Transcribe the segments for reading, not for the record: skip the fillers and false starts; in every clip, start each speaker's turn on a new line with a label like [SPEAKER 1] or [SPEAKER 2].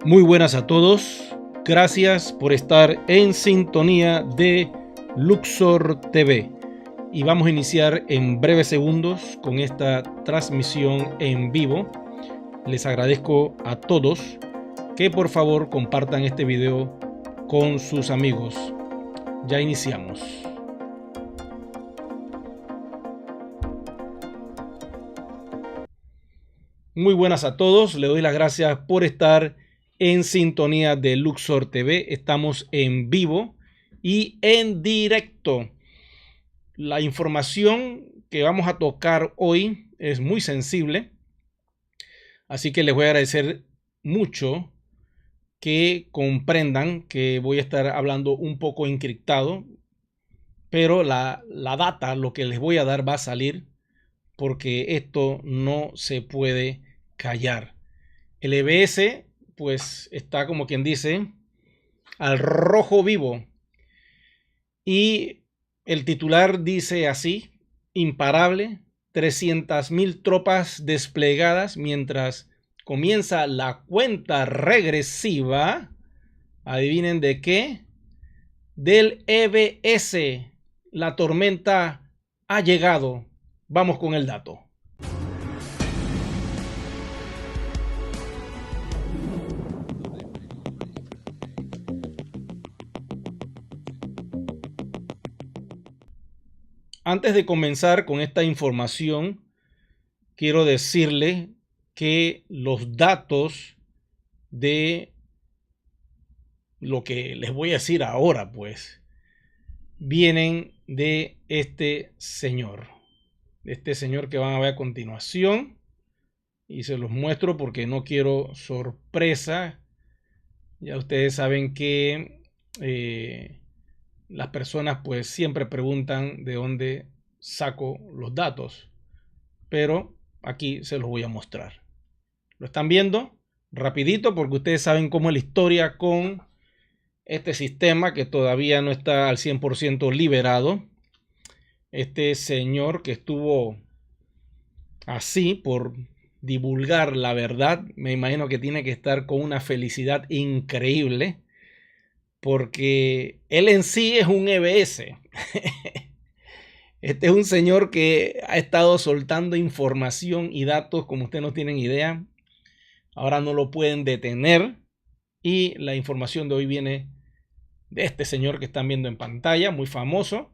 [SPEAKER 1] Muy buenas a todos, gracias por estar en sintonía de Luxor TV y vamos a iniciar en breves segundos con esta transmisión en vivo. Les agradezco a todos que por favor compartan este video con sus amigos. Ya iniciamos. Muy buenas a todos, le doy las gracias por estar en sintonía de Luxor TV. Estamos en vivo y en directo. La información que vamos a tocar hoy es muy sensible, así que les voy a agradecer mucho que comprendan que voy a estar hablando un poco encriptado, pero la data, lo que les voy a dar va a salir porque esto no se puede callar. El EBS pues está, como quien dice, al rojo vivo y el titular dice así: imparable, 300.000 tropas desplegadas mientras comienza la cuenta regresiva. Adivinen de qué. Del EBS. La tormenta ha llegado. Vamos con el dato. Antes de comenzar con esta información, quiero decirle que los datos de lo que les voy a decir ahora, pues, vienen de este señor que van a ver a continuación, y se los muestro porque no quiero sorpresa. Ya ustedes saben que las personas pues siempre preguntan de dónde saco los datos, pero aquí se los voy a mostrar. ¿Lo están viendo? Rapidito, porque ustedes saben cómo es la historia con este sistema que todavía no está al 100% liberado. Este señor que estuvo así por divulgar la verdad, me imagino que tiene que estar con una felicidad increíble, porque él en sí es un EBS. Este es un señor que ha estado soltando información y datos como ustedes no tienen idea. Ahora no lo pueden detener y la información de hoy viene de este señor que están viendo en pantalla, muy famoso.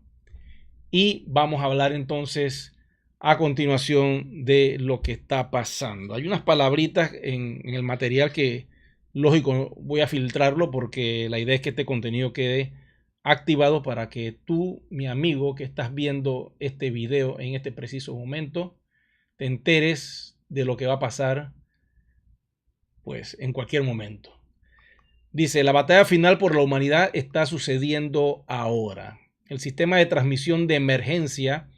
[SPEAKER 1] Y vamos a hablar entonces a continuación de lo que está pasando. Hay unas palabritas en el material que, lógico, voy a filtrarlo porque la idea es que este contenido quede activado para que tú, mi amigo, que estás viendo este video en este preciso momento, te enteres de lo que va a pasar pues en cualquier momento. Dice: la batalla final por la humanidad está sucediendo ahora. El sistema de transmisión de emergencia,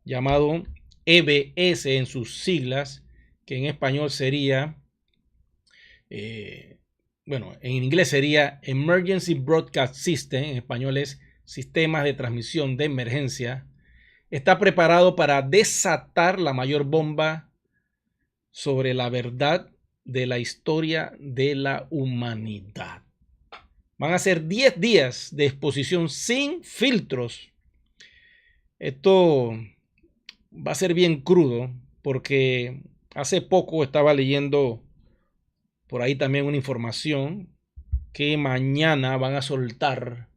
[SPEAKER 1] llamado EBS en sus siglas, que en español sería, en inglés sería Emergency Broadcast System, en español es sistemas de transmisión de emergencia, está preparado para desatar la mayor bomba sobre la verdad de la historia de la humanidad. Van a ser 10 días de exposición sin filtros. Esto va a ser bien crudo porque hace poco estaba leyendo por ahí también una información que mañana van a soltar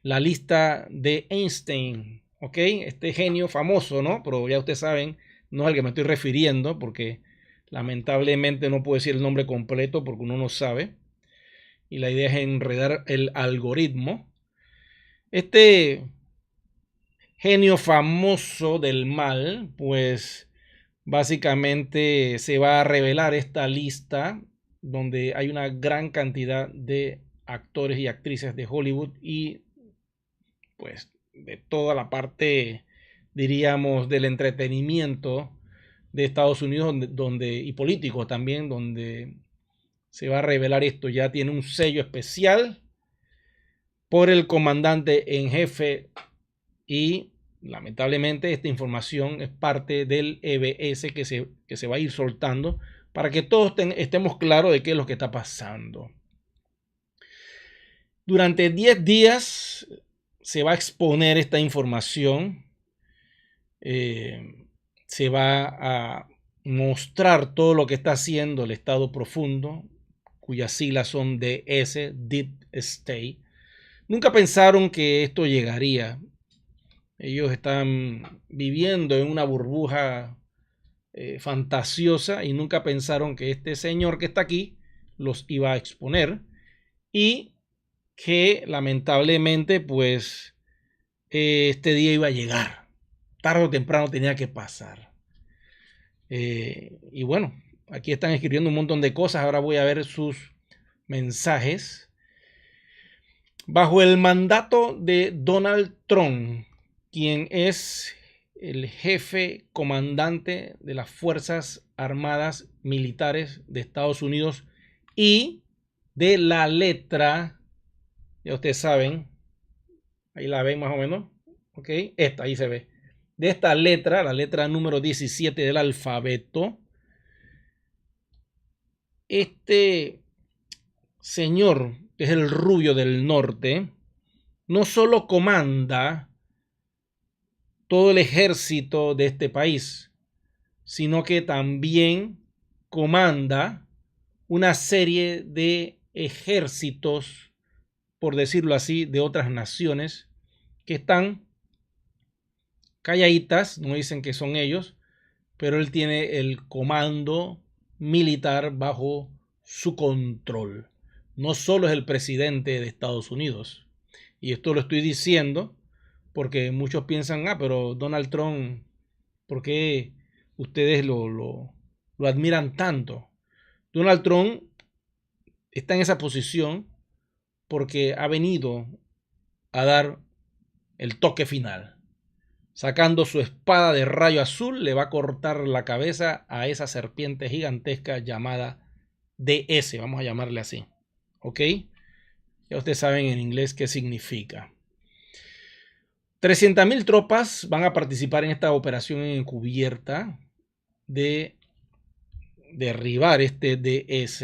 [SPEAKER 1] la lista de Einstein, ¿ok? Este genio famoso, ¿no? Pero ya ustedes saben, no es al que me estoy refiriendo porque lamentablemente no puedo decir el nombre completo porque uno no sabe. Y la idea es enredar el algoritmo. Este genio famoso del mal, pues básicamente se va a revelar esta lista donde hay una gran cantidad de actores y actrices de Hollywood y pues de toda la parte, diríamos, del entretenimiento de Estados Unidos, y políticos también, donde se va a revelar esto. Ya tiene un sello especial por el comandante en jefe y lamentablemente esta información es parte del EBS que se va a ir soltando para que todos estemos claros de qué es lo que está pasando. Durante 10 días se va a exponer esta información, se va a mostrar todo lo que está haciendo el Estado Profundo, cuyas siglas son DS, Deep State. Nunca pensaron que esto llegaría. Ellos están viviendo en una burbuja fantasiosa y nunca pensaron que este señor que está aquí los iba a exponer y que lamentablemente pues este día iba a llegar. Tarde o temprano tenía que pasar. Y bueno, aquí están escribiendo un montón de cosas. Ahora voy a ver sus mensajes. Bajo el mandato de Donald Trump, quien es el jefe comandante de las Fuerzas Armadas Militares de Estados Unidos y de la letra, ya ustedes saben, ahí la ven más o menos, ok, ahí se ve, de esta letra, la letra número 17 del alfabeto, este señor, que es el rubio del norte, no solo comanda todo el ejército de este país, sino que también comanda una serie de ejércitos, por decirlo así, de otras naciones que están calladitas, no dicen que son ellos, pero él tiene el comando militar bajo su control. No solo es el presidente de Estados Unidos, y esto lo estoy diciendo porque muchos piensan, pero Donald Trump, ¿por qué ustedes lo admiran tanto? Donald Trump está en esa posición porque ha venido a dar el toque final. Sacando su espada de rayo azul, le va a cortar la cabeza a esa serpiente gigantesca llamada DS, vamos a llamarle así. ¿Ok? Ya ustedes saben en inglés qué significa. 300,000 tropas van a participar en esta operación encubierta de derribar este DS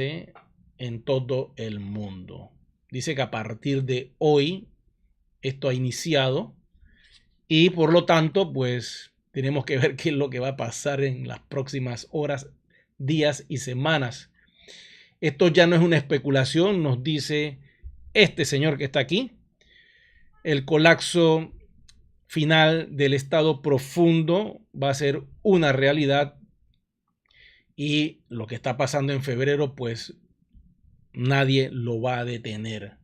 [SPEAKER 1] en todo el mundo. Dice que a partir de hoy esto ha iniciado y por lo tanto pues tenemos que ver qué es lo que va a pasar en las próximas horas, días y semanas. Esto ya no es una especulación, nos dice este señor que está aquí. El colapso final del Estado Profundo va a ser una realidad y lo que está pasando en febrero pues nadie lo va a detener.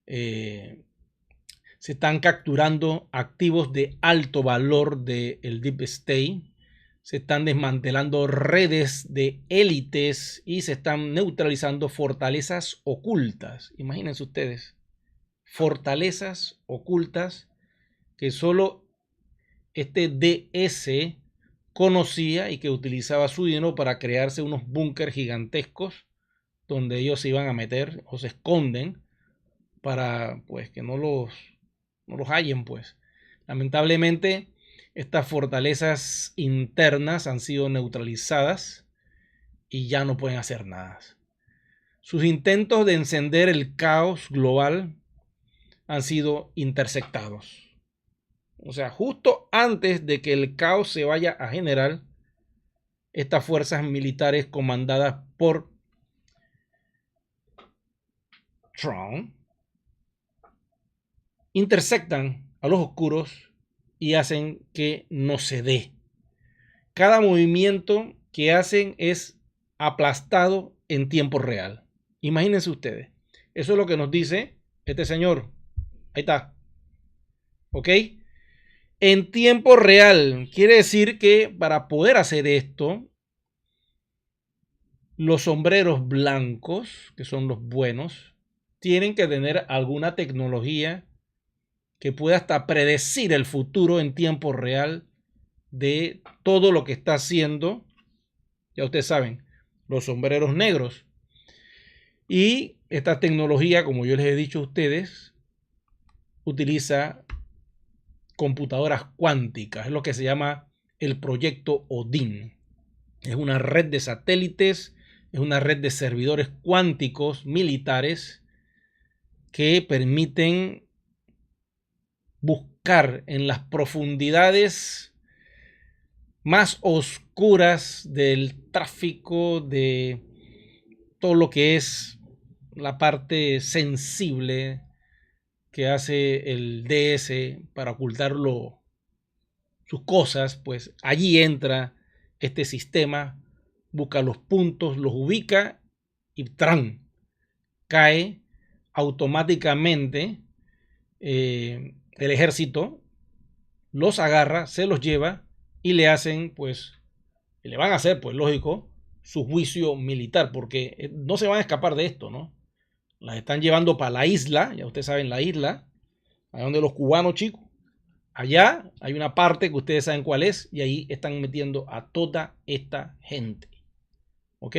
[SPEAKER 1] Se están capturando activos de alto valor del Deep State, se están desmantelando redes de élites y se están neutralizando fortalezas ocultas. Imagínense ustedes, fortalezas ocultas que solo este DS conocía y que utilizaba su dinero para crearse unos búnker gigantescos donde ellos se iban a meter o se esconden para pues que no los hallen pues. Lamentablemente estas fortalezas internas han sido neutralizadas y ya no pueden hacer nada. Sus intentos de encender el caos global han sido interceptados. O sea, justo antes de que el caos se vaya a generar, estas fuerzas militares comandadas por Trump interceptan a los oscuros y hacen que no se dé. Cada movimiento que hacen es aplastado en tiempo real. Imagínense ustedes. Eso es lo que nos dice este señor. Ahí está. ¿Ok? En tiempo real. Quiere decir que para poder hacer esto, los sombreros blancos, que son los buenos, tienen que tener alguna tecnología que pueda hasta predecir el futuro en tiempo real de todo lo que está haciendo, ya ustedes saben, los sombreros negros. Y esta tecnología, como yo les he dicho a ustedes, utiliza computadoras cuánticas, es lo que se llama el proyecto Odin. Es una red de satélites, es una red de servidores cuánticos militares que permiten buscar en las profundidades más oscuras del tráfico, de todo lo que es la parte sensible que hace el DS para ocultar sus cosas, pues allí entra este sistema, busca los puntos, los ubica y ¡tran! Cae automáticamente. El ejército los agarra, se los lleva y le hacen, pues, le van a hacer, pues lógico, su juicio militar, porque no se van a escapar de esto, ¿no? Las están llevando para la isla, ya ustedes saben, la isla, a donde los cubanos, chicos, allá hay una parte que ustedes saben cuál es, y ahí están metiendo a toda esta gente. ¿Ok?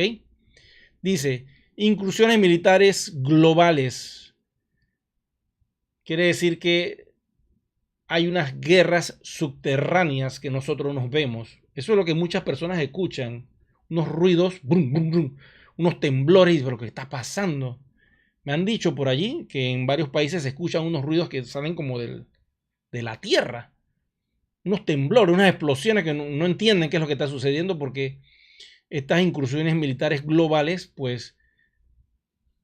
[SPEAKER 1] Dice, incursiones militares globales. Quiere decir que hay unas guerras subterráneas que nosotros nos vemos. Eso es lo que muchas personas escuchan. Unos ruidos, brum, brum, brum, unos temblores, pero ¿qué está pasando? Me han dicho por allí que en varios países se escuchan unos ruidos que salen como de la tierra. Unos temblores, unas explosiones que no entienden qué es lo que está sucediendo porque estas incursiones militares globales pues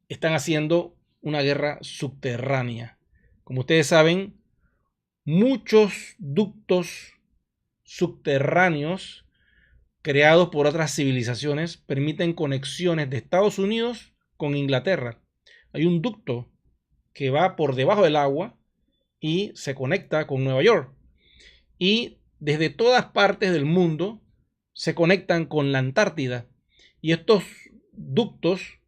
[SPEAKER 1] están haciendo una guerra subterránea. Como ustedes saben, muchos ductos subterráneos creados por otras civilizaciones permiten conexiones de Estados Unidos con Inglaterra. Hay un ducto que va por debajo del agua y se conecta con Nueva York. Y desde todas partes del mundo se conectan con la Antártida. Y estos ductos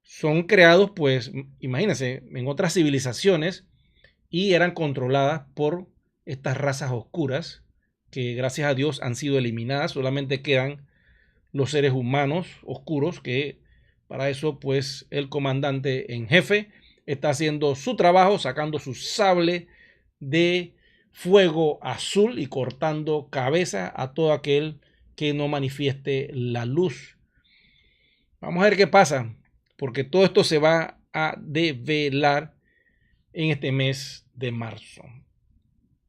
[SPEAKER 1] son creados, pues, imagínense, en otras civilizaciones y eran controladas por estas razas oscuras que gracias a Dios han sido eliminadas. Solamente quedan los seres humanos oscuros que para eso pues el comandante en jefe está haciendo su trabajo, sacando su sable de fuego azul y cortando cabeza a todo aquel que no manifieste la luz. Vamos a ver qué pasa, porque todo esto se va a develar en este mes de marzo.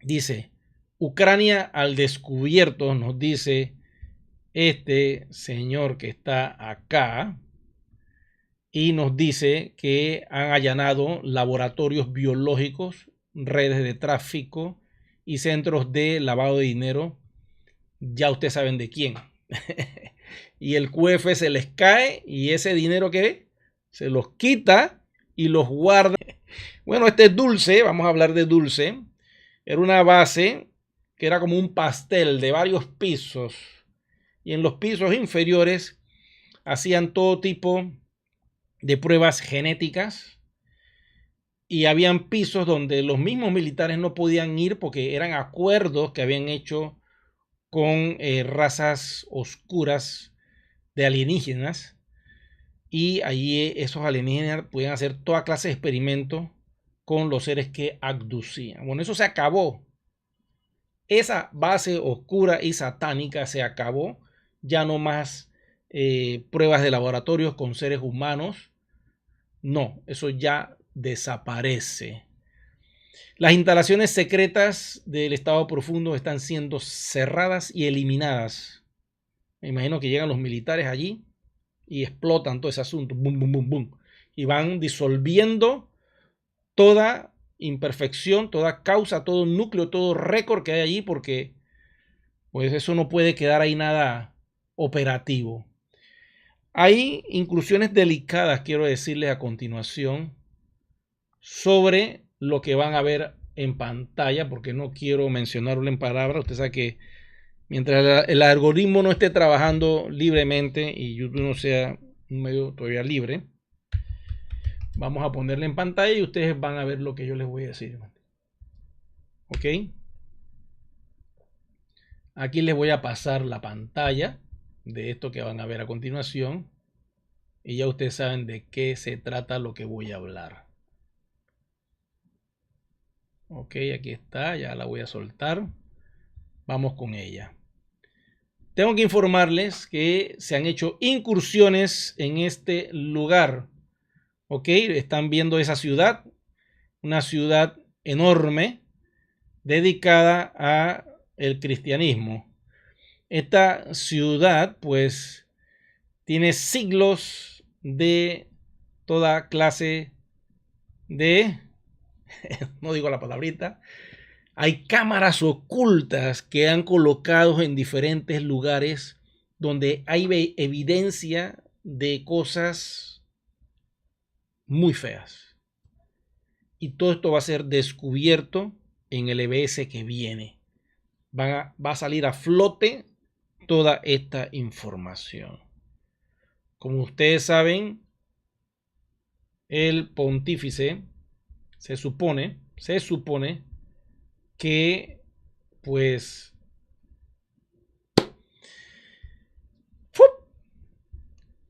[SPEAKER 1] Dice, Ucrania al descubierto, nos dice este señor que está acá, y nos dice que han allanado laboratorios biológicos, redes de tráfico y centros de lavado de dinero. Ya ustedes saben de quién. Y el QF se les cae y ese dinero que se los quita y los guarda. Bueno, este Dulce, vamos a hablar de Dulce. Era una base que era como un pastel de varios pisos. Y en los pisos inferiores hacían todo tipo de pruebas genéticas. Y habían pisos donde los mismos militares no podían ir porque eran acuerdos que habían hecho con razas oscuras de alienígenas. Y allí esos alienígenas podían hacer toda clase de experimentos con los seres que abducían. Bueno, eso se acabó. Esa base oscura y satánica se acabó. Ya no más pruebas de laboratorios con seres humanos. No, eso ya desaparece. Las instalaciones secretas del Estado Profundo están siendo cerradas y eliminadas. Me imagino que llegan los militares allí y explotan todo ese asunto. Boom, boom, boom, boom. Y van disolviendo toda imperfección, toda causa, todo núcleo, todo récord que hay allí, porque pues eso no puede quedar ahí nada operativo. Hay inclusiones delicadas, quiero decirles a continuación, sobre lo que van a ver en pantalla, porque no quiero mencionarlo en palabras. Usted sabe que mientras el algoritmo no esté trabajando libremente y YouTube no sea un medio todavía libre, vamos a ponerle en pantalla y ustedes van a ver lo que yo les voy a decir. ¿Ok? Aquí les voy a pasar la pantalla de esto que van a ver a continuación. Y ya ustedes saben de qué se trata lo que voy a hablar. Ok, aquí está, ya la voy a soltar. Vamos con ella. tengo que informarles que se han hecho incursiones en este lugar. ¿Ok? Están viendo esa ciudad, una ciudad enorme dedicada a el cristianismo. Esta ciudad, pues, tiene siglos de toda clase de, no digo la palabrita, hay cámaras ocultas que han colocado en diferentes lugares donde hay evidencia de cosas muy feas. Y todo esto va a ser descubierto en el EBS que viene. Va a salir a flote toda esta información. Como ustedes saben, el pontífice se supone que pues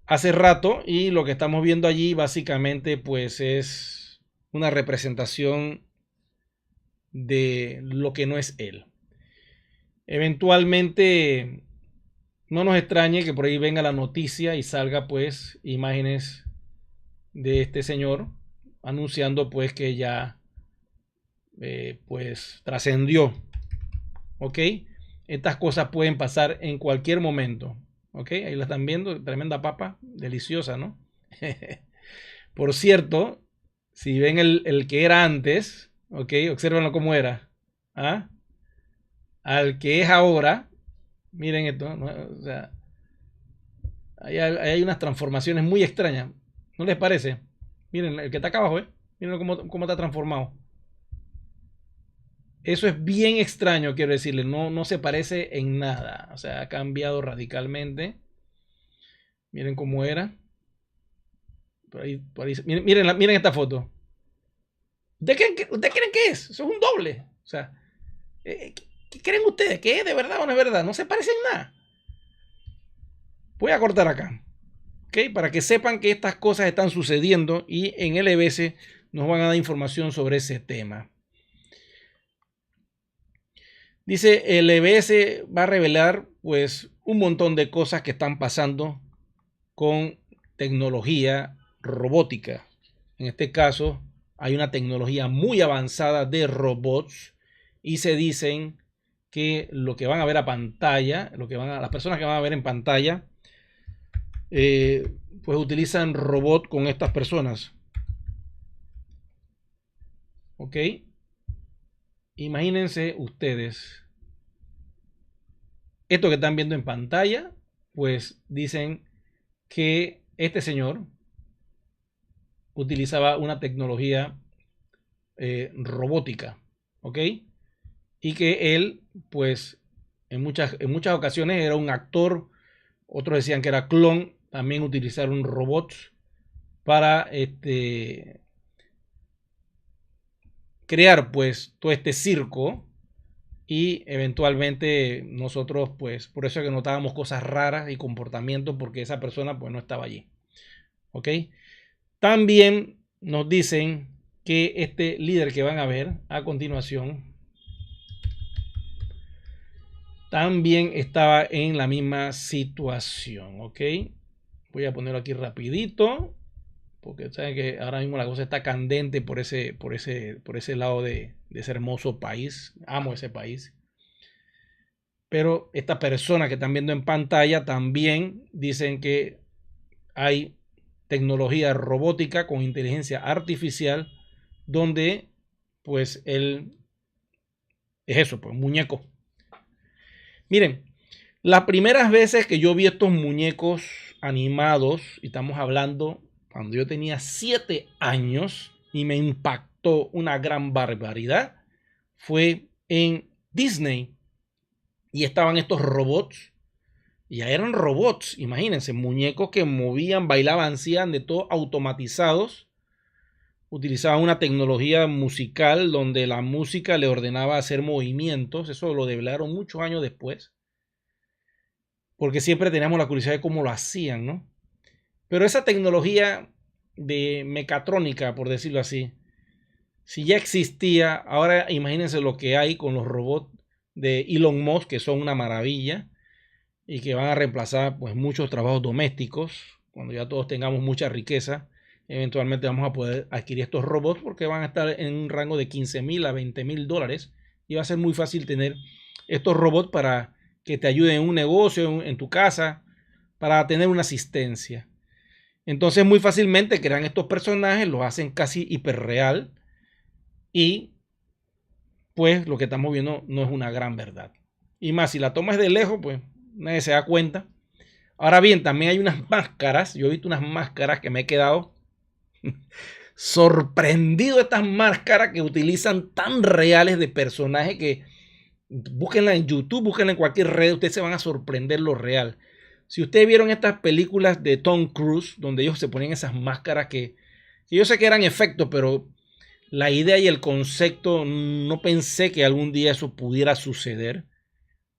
[SPEAKER 1] hace rato, y lo que estamos viendo allí básicamente pues es una representación de lo que no es él. Eventualmente no nos extrañe que por ahí venga la noticia y salga pues imágenes de este señor anunciando pues que ya pues trascendió. ¿Ok? Estas cosas pueden pasar en cualquier momento. ¿Ok? Ahí la están viendo, tremenda papa, deliciosa, ¿no? Por cierto, si ven el que era antes, ¿ok? Obsérvenlo cómo era. ¿Ah? Al que es ahora, miren esto, ¿no? O sea, hay unas transformaciones muy extrañas. ¿No les parece? Miren, el que está acá abajo, ¿eh? Miren cómo está transformado. Eso es bien extraño, quiero decirle. No se parece en nada. O sea, ha cambiado radicalmente. Miren cómo era. Por ahí. Miren esta foto. ¿Ustedes creen que es? Eso es un doble. O sea, ¿qué creen ustedes? ¿Que es de verdad o no es verdad? No se parece en nada. Voy a cortar acá. ¿Ok? Para que sepan que estas cosas están sucediendo y en el EBS nos van a dar información sobre ese tema. Dice, el EBS va a revelar pues un montón de cosas que están pasando con tecnología robótica. En este caso, hay una tecnología muy avanzada de robots y se dicen que lo que van a ver a pantalla, las personas que van a ver en pantalla, pues utilizan robot con estas personas. ¿Ok? Imagínense ustedes. Esto que están viendo en pantalla, pues dicen que este señor utilizaba una tecnología robótica, ¿ok? Y que él, pues, en muchas ocasiones era un actor, otros decían que era clon, también utilizaron robots para crear, pues, todo este circo. Y eventualmente nosotros, pues, por eso es que notábamos cosas raras y comportamientos, porque esa persona, pues, no estaba allí. ¿Ok? También nos dicen que este líder que van a ver a continuación también estaba en la misma situación. ¿Ok? Voy a ponerlo aquí rapidito, porque saben que ahora mismo la cosa está candente por ese lado de ese hermoso país. Amo ese país. Pero esta persona que están viendo en pantalla también dicen que hay tecnología robótica con inteligencia artificial donde pues él es eso, pues un muñeco. Miren, las primeras veces que yo vi estos muñecos animados, y estamos hablando cuando yo tenía 7 años y me impactó una gran barbaridad, fue en Disney. Y estaban estos robots. Y ya eran robots, imagínense, muñecos que movían, bailaban, hacían de todo automatizados. Utilizaban una tecnología musical donde la música le ordenaba hacer movimientos. Eso lo develaron muchos años después. Porque siempre teníamos la curiosidad de cómo lo hacían, ¿no? Pero esa tecnología de mecatrónica, por decirlo así, si ya existía, ahora imagínense lo que hay con los robots de Elon Musk, que son una maravilla. y que van a reemplazar pues muchos trabajos domésticos. Cuando ya todos tengamos mucha riqueza, eventualmente vamos a poder adquirir estos robots porque van a estar en un rango de 15,000 a 20,000 dólares y va a ser muy fácil tener estos robots para que te ayuden en un negocio, en tu casa, para tener una asistencia. Entonces muy fácilmente crean estos personajes, los hacen casi hiperreal y pues lo que estamos viendo no es una gran verdad. Y más, si la tomas de lejos, pues nadie se da cuenta. Ahora bien, también hay unas máscaras. Yo he visto unas máscaras que me he quedado sorprendido de estas máscaras que utilizan tan reales de personajes que búsquenla en YouTube, búsquenla en cualquier red, ustedes se van a sorprender lo real. Si ustedes vieron estas películas de Tom Cruise, donde ellos se ponían esas máscaras que yo sé que eran efectos, pero la idea y el concepto no pensé que algún día eso pudiera suceder.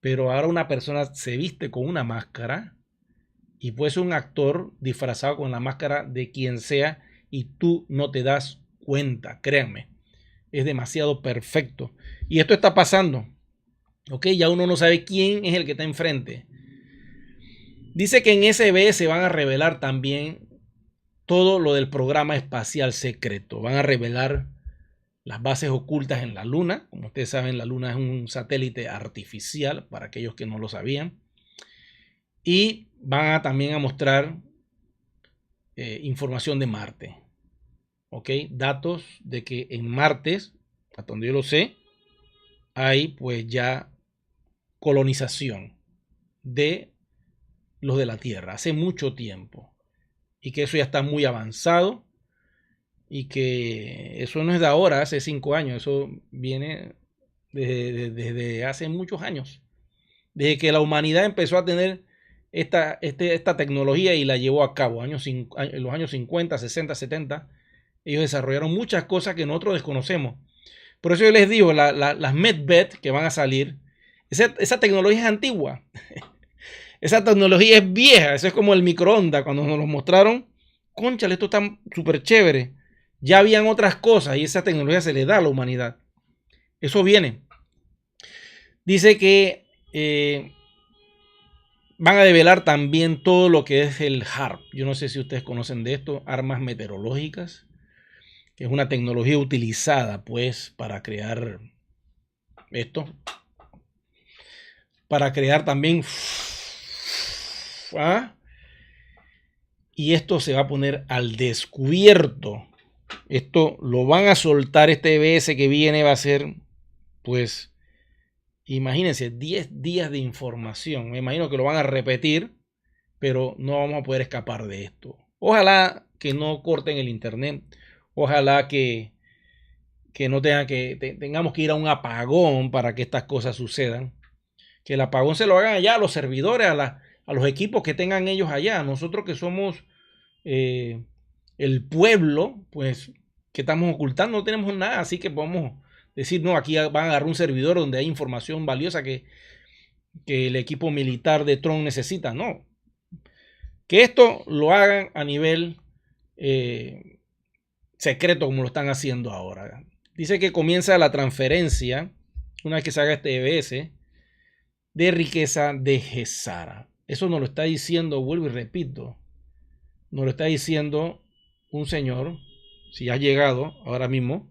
[SPEAKER 1] Pero ahora una persona se viste con una máscara y puede ser un actor disfrazado con la máscara de quien sea y tú no te das cuenta, créanme. Es demasiado perfecto. Y esto está pasando. Ok, ya uno no sabe quién es el que está enfrente. Dice que en SBS van a revelar también todo lo del programa espacial secreto. Van a revelar las bases ocultas en la Luna. Como ustedes saben, la Luna es un satélite artificial, para aquellos que no lo sabían. Y van también a mostrar información de Marte. ¿Ok? Datos de que en Marte, hasta donde yo lo sé, hay pues ya colonización de los de la Tierra hace mucho tiempo. Y que eso ya está muy avanzado. Y que eso no es de ahora, hace 5 años. Eso viene desde hace muchos años. Desde que la humanidad empezó a tener esta tecnología y la llevó a cabo. En los años 50, 60, 70. Ellos desarrollaron muchas cosas que nosotros desconocemos. Por eso yo les digo, las MedBed que van a salir, esa tecnología es antigua. Esa tecnología es vieja. Eso es como el microondas. Cuando nos lo mostraron, cónchale, esto está súper chévere. Ya habían otras cosas y esa tecnología se le da a la humanidad. Eso viene. Dice que van a develar también todo lo que es el HARP. Yo no sé si ustedes conocen de esto, armas meteorológicas, que es una tecnología utilizada pues para crear esto. Para crear también... Y esto se va a poner al descubierto. Esto lo van a soltar, este EBS que viene va a ser, pues, imagínense, 10 días de información. Me imagino que lo van a repetir, pero no vamos a poder escapar de esto. Ojalá que no corten el internet. Ojalá que no tengamos que ir a un apagón para que estas cosas sucedan. Que el apagón se lo hagan allá a los servidores, a los equipos que tengan ellos allá. Nosotros que somos el pueblo, pues, que estamos ocultando, no tenemos nada, así que podemos decir, no, aquí van a agarrar un servidor donde hay información valiosa que el equipo militar de Trump necesita. No. Que esto lo hagan a nivel secreto como lo están haciendo ahora. Dice que comienza la transferencia, una vez que se haga este EBS, de riqueza de Gesara. Eso nos lo está diciendo, vuelvo y repito, nos lo está diciendo un señor, si ha llegado ahora mismo,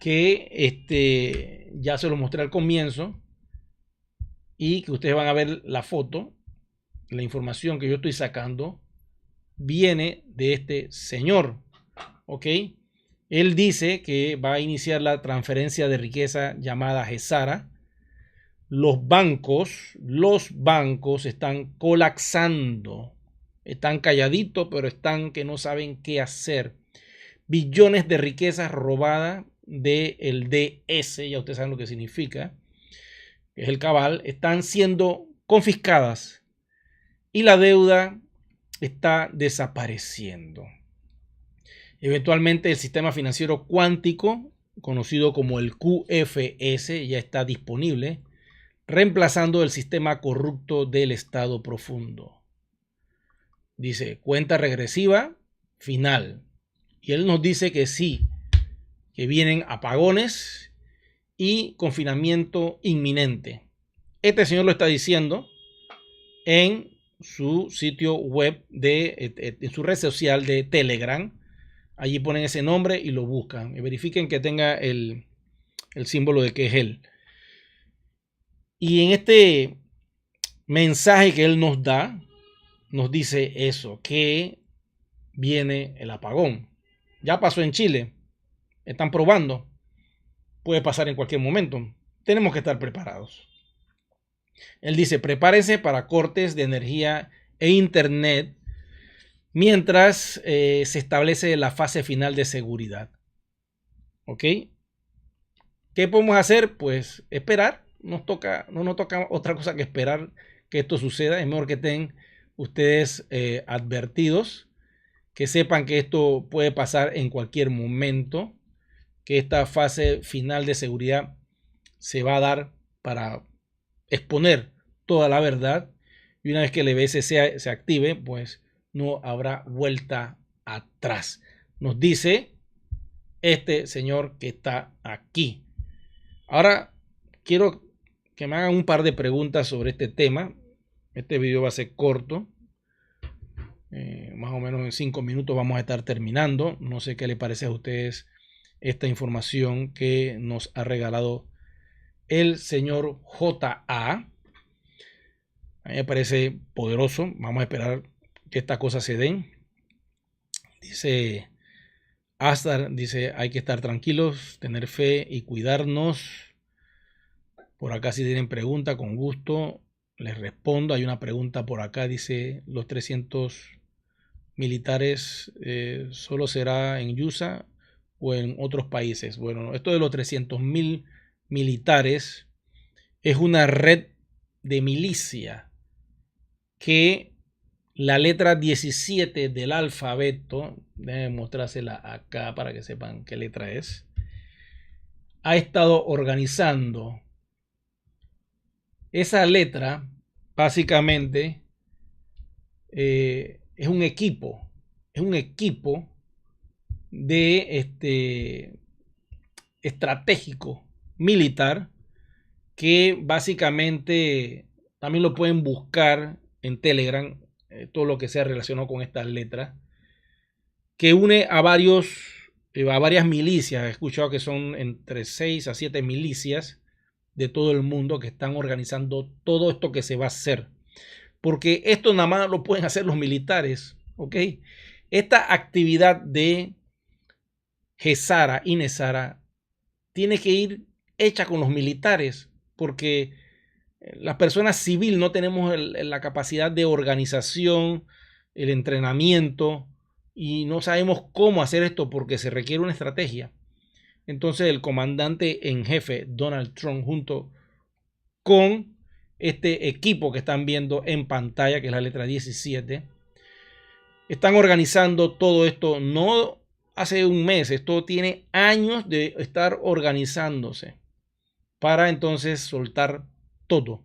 [SPEAKER 1] que ya se lo mostré al comienzo y que ustedes van a ver la foto, la información que yo estoy sacando viene de este señor, ¿ok? Él dice que va a iniciar la transferencia de riqueza llamada Gesara. Los bancos están colapsando, están calladitos, pero están que no saben qué hacer. Billones de riquezas robadas del DS, ya ustedes saben lo que significa, es el cabal, están siendo confiscadas y la deuda está desapareciendo. Eventualmente el sistema financiero cuántico, conocido como el QFS, ya está disponible, reemplazando el sistema corrupto del estado profundo. Dice, cuenta regresiva final. Y él nos dice que sí, que vienen apagones y confinamiento inminente. Este señor lo está diciendo en su sitio web, en su red social de Telegram. Allí ponen ese nombre y lo buscan y verifiquen que tenga el símbolo de que es él. Y en este mensaje que él nos da, nos dice eso, que viene el apagón. Ya pasó en Chile, están probando, puede pasar en cualquier momento. Tenemos que estar preparados. Él dice, prepárense para cortes de energía e internet mientras se establece la fase final de seguridad. ¿Ok? ¿Qué podemos hacer? Pues esperar. No nos toca otra cosa que esperar que esto suceda. Es mejor que estén ustedes advertidos, que sepan que esto puede pasar en cualquier momento, que esta fase final de seguridad se va a dar para exponer toda la verdad, y una vez que el EBS se active, pues no habrá vuelta atrás. Nos dice este señor que está aquí. Ahora quiero que me hagan un par de preguntas sobre este tema. Este video va a ser corto. Más o menos en 5 minutos vamos a estar terminando. No sé qué le parece a ustedes esta información que nos ha regalado el señor J.A. A mí me parece poderoso. Vamos a esperar que estas cosas se den. Dice Astar, dice, hay que estar tranquilos, tener fe y cuidarnos. Por acá si tienen pregunta, con gusto les respondo. Hay una pregunta por acá, dice, los 300 militares solo será en USA o en otros países. Bueno, esto de los 300.000 militares es una red de milicia que la letra 17 del alfabeto, déjenme mostrársela acá para que sepan qué letra es, ha estado organizando. Esa letra básicamente es un equipo de estratégico militar que básicamente también lo pueden buscar en Telegram, todo lo que sea relacionado con estas letras, que une a varias milicias. He escuchado que son entre 6 a 7 milicias de todo el mundo que están organizando todo esto que se va a hacer. Porque esto nada más lo pueden hacer los militares, ¿ok? Esta actividad de GESARA y NESARA tiene que ir hecha con los militares, porque las personas civiles no tenemos la capacidad de organización, el entrenamiento, y no sabemos cómo hacer esto porque se requiere una estrategia. Entonces el comandante en jefe Donald Trump, junto con este equipo que están viendo en pantalla, que es la letra 17, están organizando todo esto. No hace un mes, esto tiene años de estar organizándose para entonces soltar todo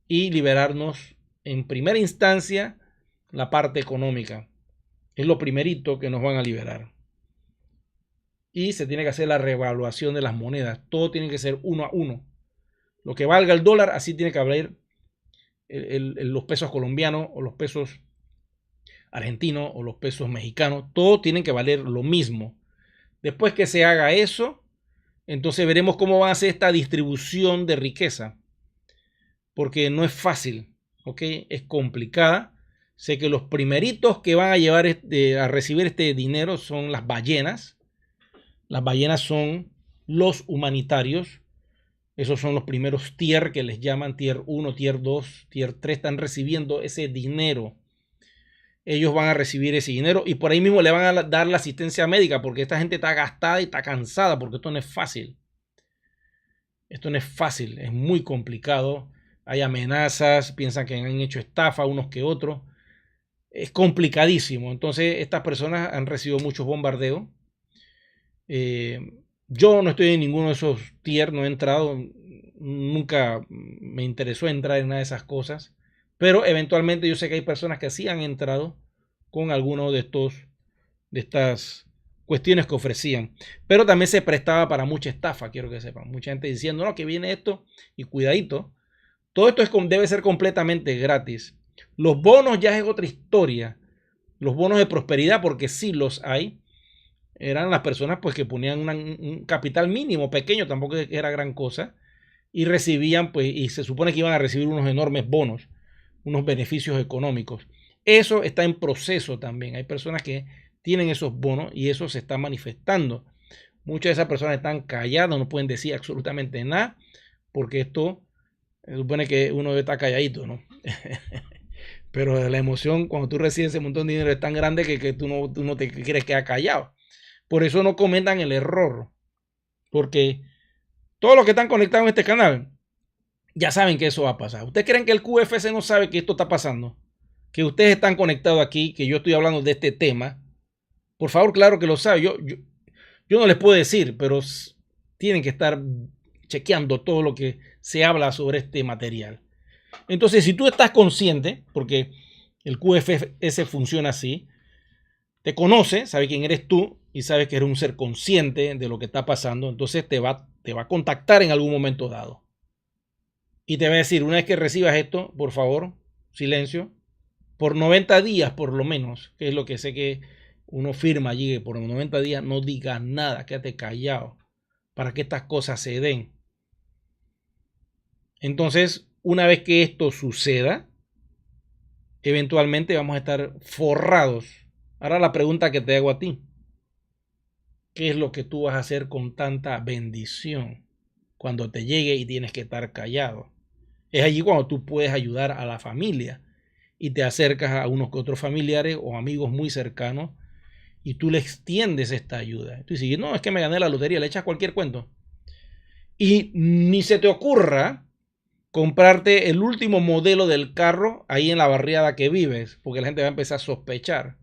[SPEAKER 1] y liberarnos en primera instancia la parte económica. Es lo primerito que nos van a liberar. Y se tiene que hacer la revaluación de las monedas. Todo tiene que ser 1 a 1. Lo que valga el dólar, así tiene que valer los pesos colombianos o los pesos argentinos o los pesos mexicanos. Todo tiene que valer lo mismo. Después que se haga eso, entonces veremos cómo va a ser esta distribución de riqueza. Porque no es fácil, ¿ok? Es complicada. Sé que los primeritos que van a llevar a recibir este dinero son las ballenas. Las ballenas son los humanitarios. Esos son los primeros tier que les llaman tier 1, tier 2, tier 3. Están recibiendo ese dinero. Ellos van a recibir ese dinero y por ahí mismo le van a dar la asistencia médica, porque esta gente está gastada y está cansada, porque esto no es fácil. Esto no es fácil, es muy complicado. Hay amenazas, piensan que han hecho estafa unos que otros. Es complicadísimo. Entonces estas personas han recibido muchos bombardeos. Yo no estoy en ninguno de esos tier, no he entrado, nunca me interesó entrar en una de esas cosas, pero eventualmente yo sé que hay personas que sí han entrado con alguno de estas cuestiones que ofrecían, pero también se prestaba para mucha estafa. Quiero que sepan, mucha gente diciendo, no, que viene esto y cuidadito, todo esto debe ser completamente gratis. Los bonos ya es otra historia. Los bonos de prosperidad, porque sí los hay, eran las personas pues que ponían un capital mínimo, pequeño, tampoco era gran cosa, y recibían pues, y se supone que iban a recibir unos enormes bonos, unos beneficios económicos. Eso está en proceso también. Hay personas que tienen esos bonos y eso se está manifestando. Muchas de esas personas están calladas, no pueden decir absolutamente nada, porque esto se supone que uno está calladito, ¿no? Pero la emoción cuando tú recibes ese montón de dinero es tan grande que tú no te quieres quedar callado. Por eso no cometan el error, porque todos los que están conectados en este canal ya saben que eso va a pasar. ¿Ustedes creen que el QFC no sabe que esto está pasando? Que ustedes están conectados aquí, que yo estoy hablando de este tema. Por favor, claro que lo sabe. Yo no les puedo decir, pero tienen que estar chequeando todo lo que se habla sobre este material. Entonces, si tú estás consciente, porque el QFS funciona así, te conoce, sabe quién eres tú y sabe que eres un ser consciente de lo que está pasando, entonces te va a contactar en algún momento dado. Y te va a decir, una vez que recibas esto, por favor, silencio, por 90 días por lo menos, que es lo que sé que uno firma allí, que por 90 días no digas nada, quédate callado, para que estas cosas se den. Entonces, una vez que esto suceda, eventualmente vamos a estar forrados. Ahora la pregunta que te hago a ti, ¿qué es lo que tú vas a hacer con tanta bendición cuando te llegue y tienes que estar callado? Es allí cuando tú puedes ayudar a la familia y te acercas a unos que otros familiares o amigos muy cercanos y tú le extiendes esta ayuda. Tú dices, no, es que me gané la lotería, le echas cualquier cuento. Y ni se te ocurra comprarte el último modelo del carro ahí en la barriada que vives, porque la gente va a empezar a sospechar.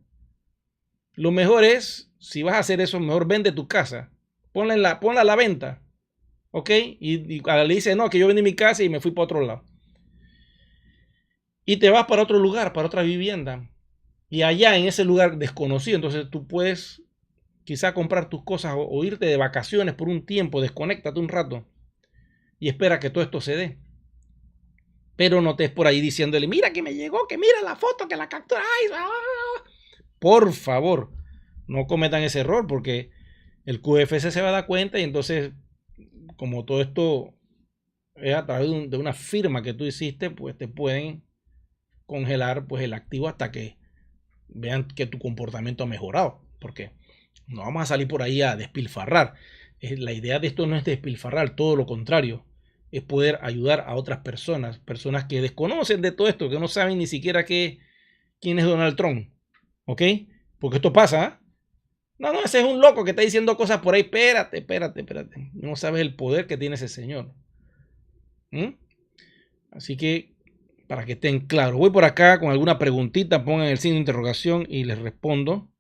[SPEAKER 1] Lo mejor es, si vas a hacer eso, mejor vende tu casa. Ponla a la venta. ¿Ok? Y le dice, no, que yo vendí mi casa y me fui para otro lado. Y te vas para otro lugar, para otra vivienda. Y allá en ese lugar desconocido, entonces tú puedes quizá comprar tus cosas o irte de vacaciones por un tiempo, desconéctate un rato y espera que todo esto se dé. Pero no estés por ahí diciéndole, mira que me llegó, que mira la foto, que la captura. ¡Ay! Por favor, no cometan ese error porque el QFC se va a dar cuenta y entonces, como todo esto es a través de una firma que tú hiciste, pues te pueden congelar pues el activo hasta que vean que tu comportamiento ha mejorado, porque no vamos a salir por ahí a despilfarrar. La idea de esto no es despilfarrar, todo lo contrario, es poder ayudar a otras personas, personas que desconocen de todo esto, que no saben ni siquiera quién es Donald Trump, ¿ok? Porque esto pasa, ¿eh? No, ese es un loco que está diciendo cosas por ahí, espérate, no sabes el poder que tiene ese señor. Así que para que estén claros, voy por acá con alguna preguntita, pongan el signo de interrogación y les respondo.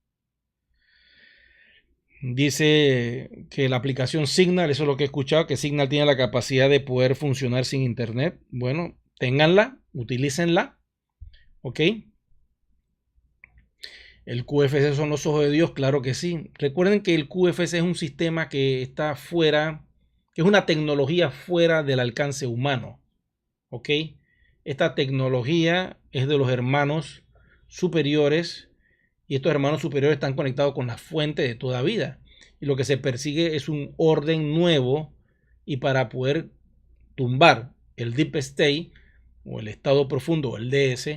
[SPEAKER 1] Dice que la aplicación Signal, eso es lo que he escuchado, que Signal tiene la capacidad de poder funcionar sin internet. Bueno, ténganla, utilícenla, ¿ok? El QFC son los ojos de Dios, claro que sí. Recuerden que el QFC es un sistema que está fuera, que es una tecnología fuera del alcance humano, ¿ok? Esta tecnología es de los hermanos superiores y estos hermanos superiores están conectados con la fuente de toda vida. Y lo que se persigue es un orden nuevo y para poder tumbar el Deep State o el estado profundo o el DS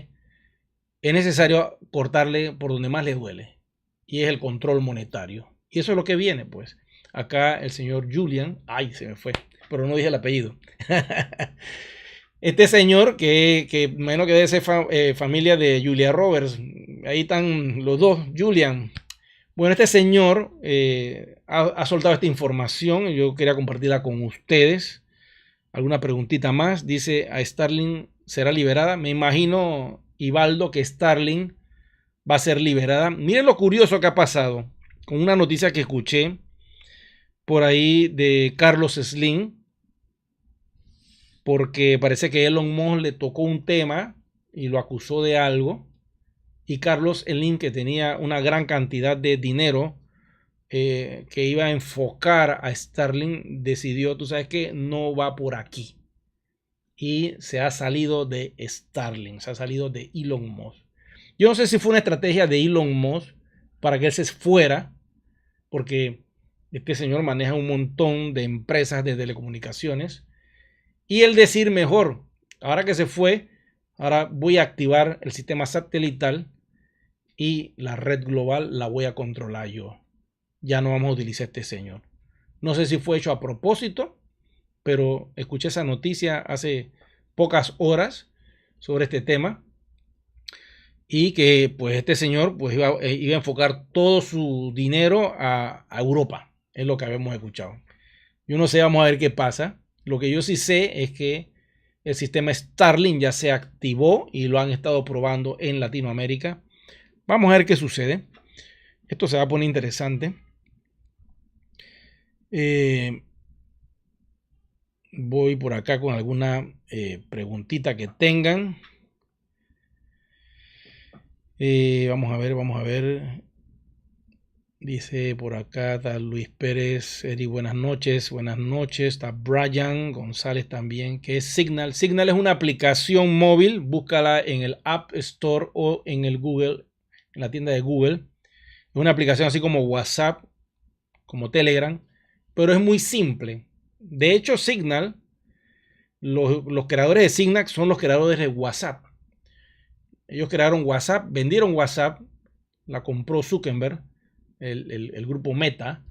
[SPEAKER 1] es necesario cortarle por donde más le duele y es el control monetario. Y eso es lo que viene pues. Acá el señor Julian, ay se me fue, pero no dije el apellido. Este señor, que menos que debe ser familia de Julia Roberts, ahí están los dos, Julian. Bueno, este señor ha soltado esta información y yo quería compartirla con ustedes. ¿Alguna preguntita más? Dice, ¿a Starlink será liberada? Me imagino, Ibaldo, que Starlink va a ser liberada. Miren lo curioso que ha pasado con una noticia que escuché por ahí de Carlos Slim, porque parece que Elon Musk le tocó un tema y lo acusó de algo. Y Carlos Slim, que tenía una gran cantidad de dinero que iba a enfocar a Starlink, decidió, tú sabes que no va por aquí. y se ha salido de Starlink, se ha salido de Elon Musk. Yo no sé si fue una estrategia de Elon Musk para que él se fuera, porque este señor maneja un montón de empresas de telecomunicaciones, y el decir mejor, ahora que se fue, ahora voy a activar el sistema satelital y la red global la voy a controlar yo. Ya no vamos a utilizar este señor. No sé si fue hecho a propósito, pero escuché esa noticia hace pocas horas sobre este tema y que pues este señor pues iba a enfocar todo su dinero a Europa, es lo que habíamos escuchado. Yo no sé, vamos a ver qué pasa. Lo que yo sí sé es que el sistema Starlink ya se activó y lo han estado probando en Latinoamérica. Vamos a ver qué sucede. Esto se va a poner interesante. Voy por acá con alguna preguntita que tengan. Vamos a ver. Dice por acá, está Luis Pérez, Eri, buenas noches. Está Brian González también, que es Signal. Signal es una aplicación móvil, búscala en el App Store o en el Google, en la tienda de Google. Es una aplicación así como WhatsApp, como Telegram, pero es muy simple. De hecho, Signal, los creadores de Signal son los creadores de WhatsApp. Ellos crearon WhatsApp, vendieron WhatsApp, la compró Zuckerberg, el grupo Meta,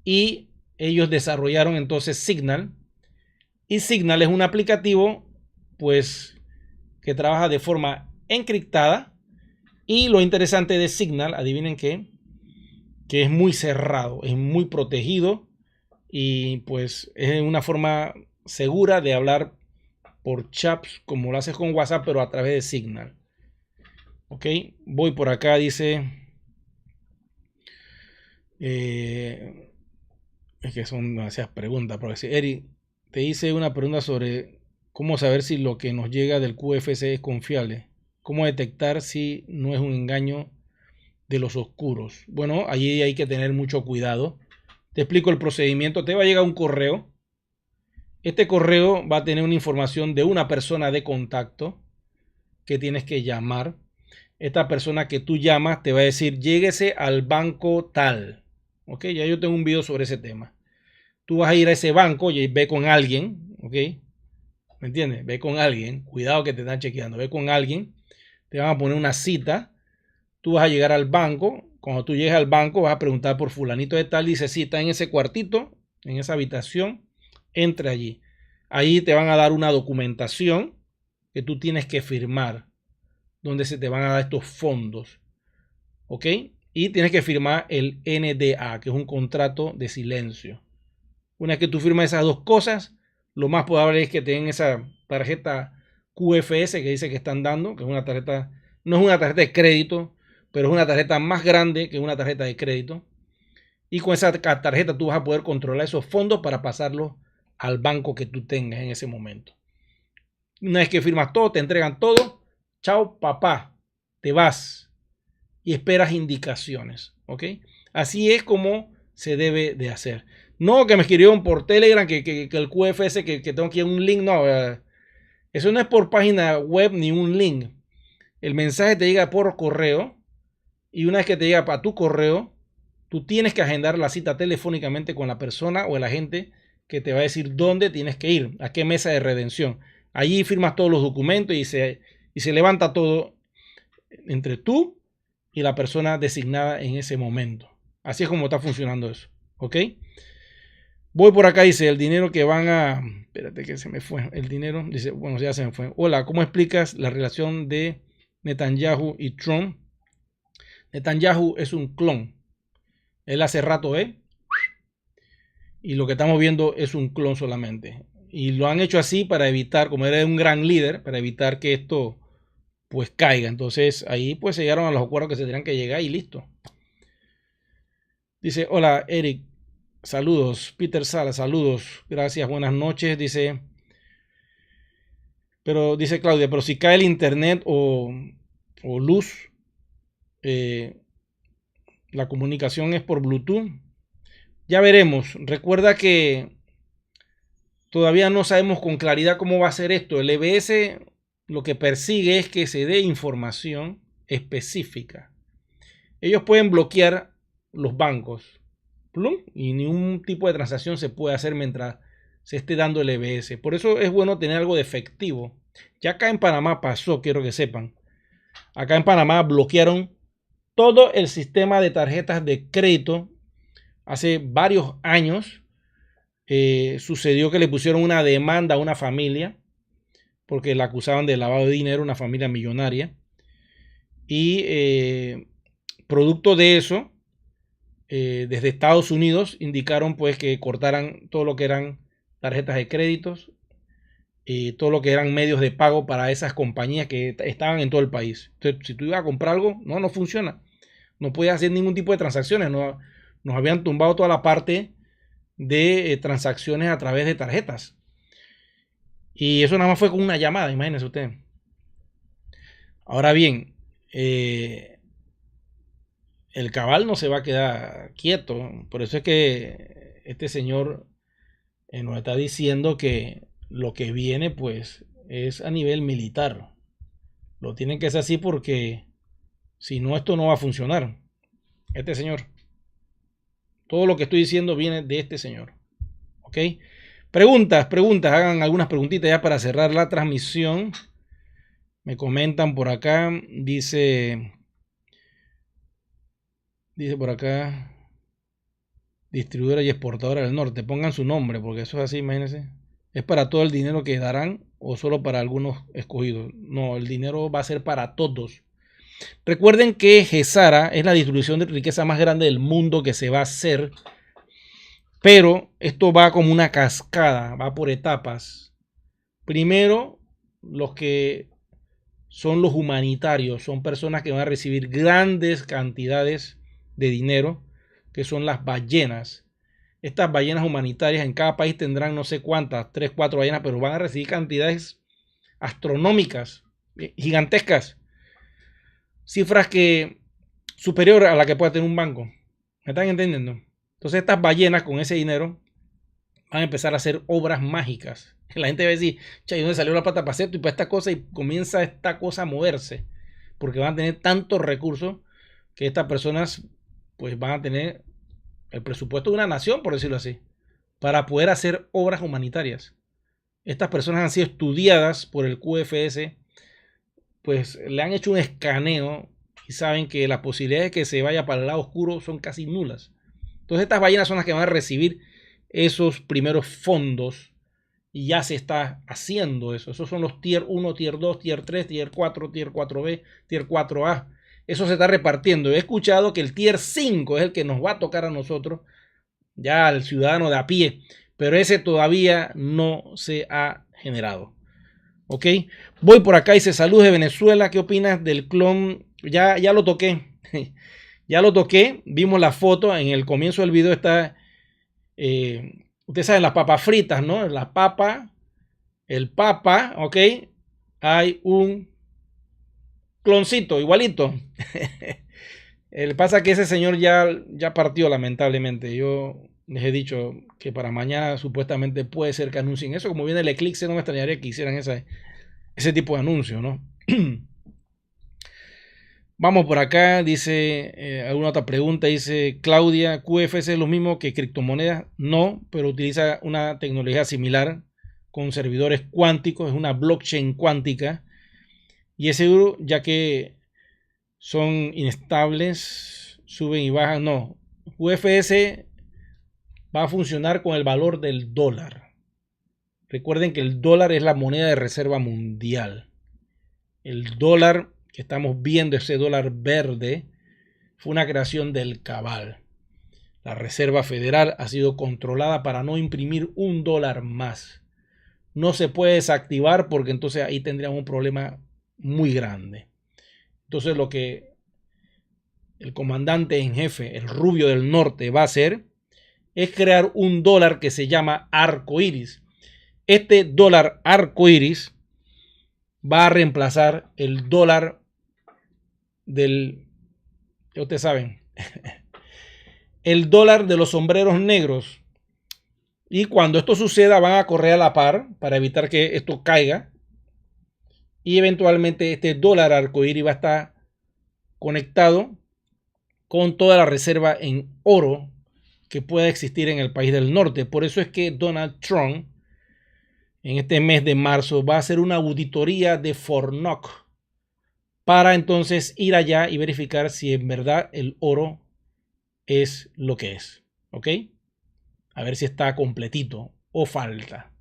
[SPEAKER 1] y ellos desarrollaron entonces Signal. Y Signal es un aplicativo, pues, que trabaja de forma encriptada. Y lo interesante de Signal, adivinen qué, que es muy cerrado, es muy protegido y pues es una forma segura de hablar por chats como lo haces con WhatsApp, pero a través de Signal. Ok, voy por acá, dice es que son demasiadas preguntas, pero si Eri, te hice una pregunta sobre cómo saber si lo que nos llega del QFC es confiable, cómo detectar si no es un engaño de los oscuros. Bueno, allí hay que tener mucho cuidado. Te explico el procedimiento. Te va a llegar un correo. Este correo va a tener una información de una persona de contacto que tienes que llamar. Esta persona que tú llamas te va a decir, lléguese al banco tal. Ok, ya yo tengo un video sobre ese tema. Tú vas a ir a ese banco y ve con alguien. Ok, ¿me entiendes? Ve con alguien. Cuidado que te están chequeando. Ve con alguien. Te van a poner una cita. Tú vas a llegar al banco. Cuando tú llegues al banco vas a preguntar por fulanito de tal. Dice, sí, está en ese cuartito, en esa habitación. Entre allí. Ahí te van a dar una documentación que tú tienes que firmar, donde se te van a dar estos fondos. ¿Ok? Y tienes que firmar el NDA, que es un contrato de silencio. Una vez que tú firmas esas dos cosas, lo más probable es que te den esa tarjeta QFS que dice que están dando, que es una tarjeta, no es una tarjeta de crédito, pero es una tarjeta más grande que una tarjeta de crédito. Y con esa tarjeta tú vas a poder controlar esos fondos para pasarlos al banco que tú tengas en ese momento. Una vez que firmas todo, te entregan todo. Chao, papá. Te vas y esperas indicaciones. ¿Ok? Así es como se debe de hacer. No que me escribieron por Telegram que el QFS, que tengo aquí un link. No, eso no es por página web ni un link. El mensaje te llega por correo. Y una vez que te llega para tu correo, tú tienes que agendar la cita telefónicamente con la persona o el agente que te va a decir dónde tienes que ir, a qué mesa de redención. Allí firmas todos los documentos y se levanta todo entre tú y la persona designada en ese momento. Así es como está funcionando eso. ¿Ok? Voy por acá, dice, el dinero que van a... Espérate que se me fue. El dinero, dice, bueno, ya se me fue. Hola, ¿cómo explicas la relación de Netanyahu y Trump? Netanyahu es un clon. Él hace rato, y lo que estamos viendo es un clon solamente. Y lo han hecho así para evitar, como era un gran líder, para evitar que esto pues caiga. Entonces ahí pues se llegaron a los acuerdos que se tenían que llegar y listo. Dice, hola Eric, saludos. Peter Sala, saludos. Gracias, buenas noches. Dice, dice Claudia, pero si cae el internet o luz, la comunicación es por Bluetooth. Ya veremos. Recuerda que Todavía no sabemos con claridad cómo va a ser esto. El EBS lo que persigue es que se dé información específica. Ellos pueden bloquear los bancos, plum, y ningún tipo de transacción se puede hacer mientras se esté dando el EBS. Por eso es bueno tener algo de efectivo. Ya acá en Panamá pasó, quiero que sepan. Acá en Panamá bloquearon todo el sistema de tarjetas de crédito hace varios años. Sucedió que le pusieron una demanda a una familia porque la acusaban de lavado de dinero, una familia millonaria. Y producto de eso, desde Estados Unidos indicaron pues que cortaran todo lo que eran tarjetas de créditos y todo lo que eran medios de pago para esas compañías que estaban en todo el país. Entonces, si tú ibas a comprar algo, no funciona. No podías hacer ningún tipo de transacciones. No, nos habían tumbado toda la parte de transacciones a través de tarjetas. Y eso nada más fue con una llamada, imagínense ustedes. Ahora bien, el cabal no se va a quedar quieto. Por eso es que este señor nos está diciendo que lo que viene pues es a nivel militar. Lo tienen que hacer así porque si no, esto no va a funcionar. Este señor. Todo lo que estoy diciendo viene de este señor. ¿Ok? Preguntas. Hagan algunas preguntitas ya para cerrar la transmisión. Me comentan por acá. Dice por acá. Distribuidora y exportadora del norte. Pongan su nombre porque eso es así, imagínense. ¿Es para todo el dinero que darán o solo para algunos escogidos? No, el dinero va a ser para todos. Recuerden que GESARA es la distribución de riqueza más grande del mundo que se va a hacer, pero esto va como una cascada, va por etapas. Primero, los que son los humanitarios, son personas que van a recibir grandes cantidades de dinero, que son las ballenas. Estas ballenas humanitarias en cada país tendrán no sé cuántas, 3, 4 ballenas, pero van a recibir cantidades astronómicas, gigantescas. Cifras que superior a la que puede tener un banco. ¿Me están entendiendo? Entonces estas ballenas con ese dinero van a empezar a hacer obras mágicas. La gente va a decir, ¿y dónde salió la plata para hacer y para esta cosa? Y comienza esta cosa a moverse. Porque van a tener tantos recursos que estas personas pues van a tener el presupuesto de una nación, por decirlo así, para poder hacer obras humanitarias. Estas personas han sido estudiadas por el QFS, pues le han hecho un escaneo y saben que las posibilidades de que se vaya para el lado oscuro son casi nulas. Entonces estas ballenas son las que van a recibir esos primeros fondos y ya se está haciendo eso. Esos son los tier 1, tier 2, tier 3, tier 4, tier 4B, tier 4A. Eso se está repartiendo. He escuchado que el tier 5 es el que nos va a tocar a nosotros, ya al ciudadano de a pie, pero ese todavía no se ha generado. ¿Ok? Voy por acá y se saludos de Venezuela. ¿Qué opinas del clon? Ya lo toqué. Ya lo toqué. Vimos la foto. En el comienzo del video está... ustedes saben las papas fritas, ¿no? La papa, el papa, ¿ok? Hay un cloncito igualito. El pasa que ese señor ya partió lamentablemente. Yo les he dicho que para mañana supuestamente puede ser que anuncien eso. Como viene el eclipse, no me extrañaría que hicieran ese tipo de anuncio, ¿no? Vamos por acá, dice alguna otra pregunta, dice Claudia, ¿QFS es lo mismo que criptomonedas? No, pero utiliza una tecnología similar con servidores cuánticos, es una blockchain cuántica y es seguro ya que son inestables, suben y bajan. No, QFS va a funcionar con el valor del dólar. Recuerden que el dólar es la moneda de reserva mundial. El dólar que estamos viendo, ese dólar verde, fue una creación del cabal. La Reserva Federal ha sido controlada para no imprimir un dólar más. No se puede desactivar porque entonces ahí tendríamos un problema muy grande. Entonces lo que el comandante en jefe, el Rubio del Norte, va a hacer es crear un dólar que se llama arcoíris. Este dólar arcoíris va a reemplazar el dólar del, ya ustedes saben, el dólar de los sombreros negros. Y cuando esto suceda, van a correr a la par para evitar que esto caiga. Y eventualmente este dólar arcoíris va a estar conectado con toda la reserva en oro que pueda existir en el país del norte. Por eso es que Donald Trump en este mes de marzo va a hacer una auditoría de Fort Knox para entonces ir allá y verificar si en verdad el oro es lo que es. ¿Ok? A ver si está completito o falta.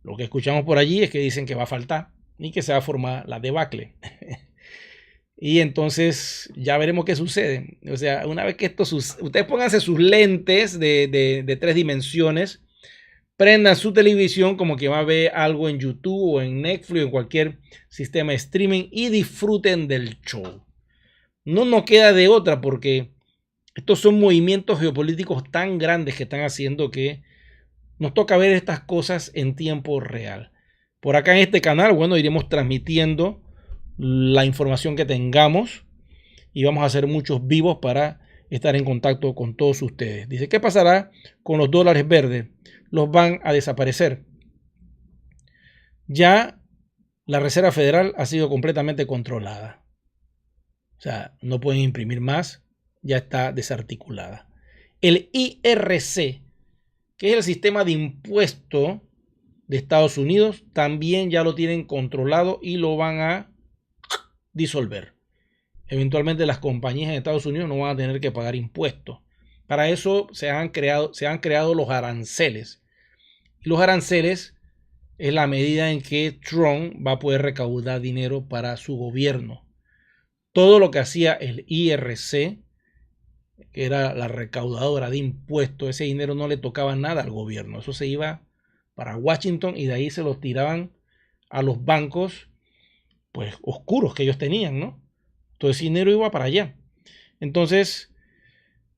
[SPEAKER 1] Lo que escuchamos por allí es que dicen que va a faltar y que se va a formar la debacle. Y entonces ya veremos qué sucede. O sea, una vez que esto sucede, ustedes pónganse sus lentes de 3 dimensiones, prendan su televisión como que va a ver algo en YouTube o en Netflix o en cualquier sistema de streaming y disfruten del show. No nos queda de otra porque estos son movimientos geopolíticos tan grandes que están haciendo que nos toca ver estas cosas en tiempo real. Por acá en este canal, bueno, iremos transmitiendo la información que tengamos y vamos a hacer muchos vivos para estar en contacto con todos ustedes. Dice, ¿qué pasará con los dólares verdes? Los van a desaparecer. Ya la Reserva Federal ha sido completamente controlada. O sea, no pueden imprimir más, ya está desarticulada. El IRC, que es el sistema de impuesto de Estados Unidos, también ya lo tienen controlado y lo van a disolver. Eventualmente las compañías en Estados Unidos no van a tener que pagar impuestos. Para eso se han creado los aranceles. Y los aranceles es la medida en que Trump va a poder recaudar dinero para su gobierno. Todo lo que hacía el IRC, que era la recaudadora de impuestos, ese dinero no le tocaba nada al gobierno. Eso se iba para Washington y de ahí se los tiraban a los bancos pues oscuros que ellos tenían, ¿no? Todo ese dinero iba para allá. Entonces,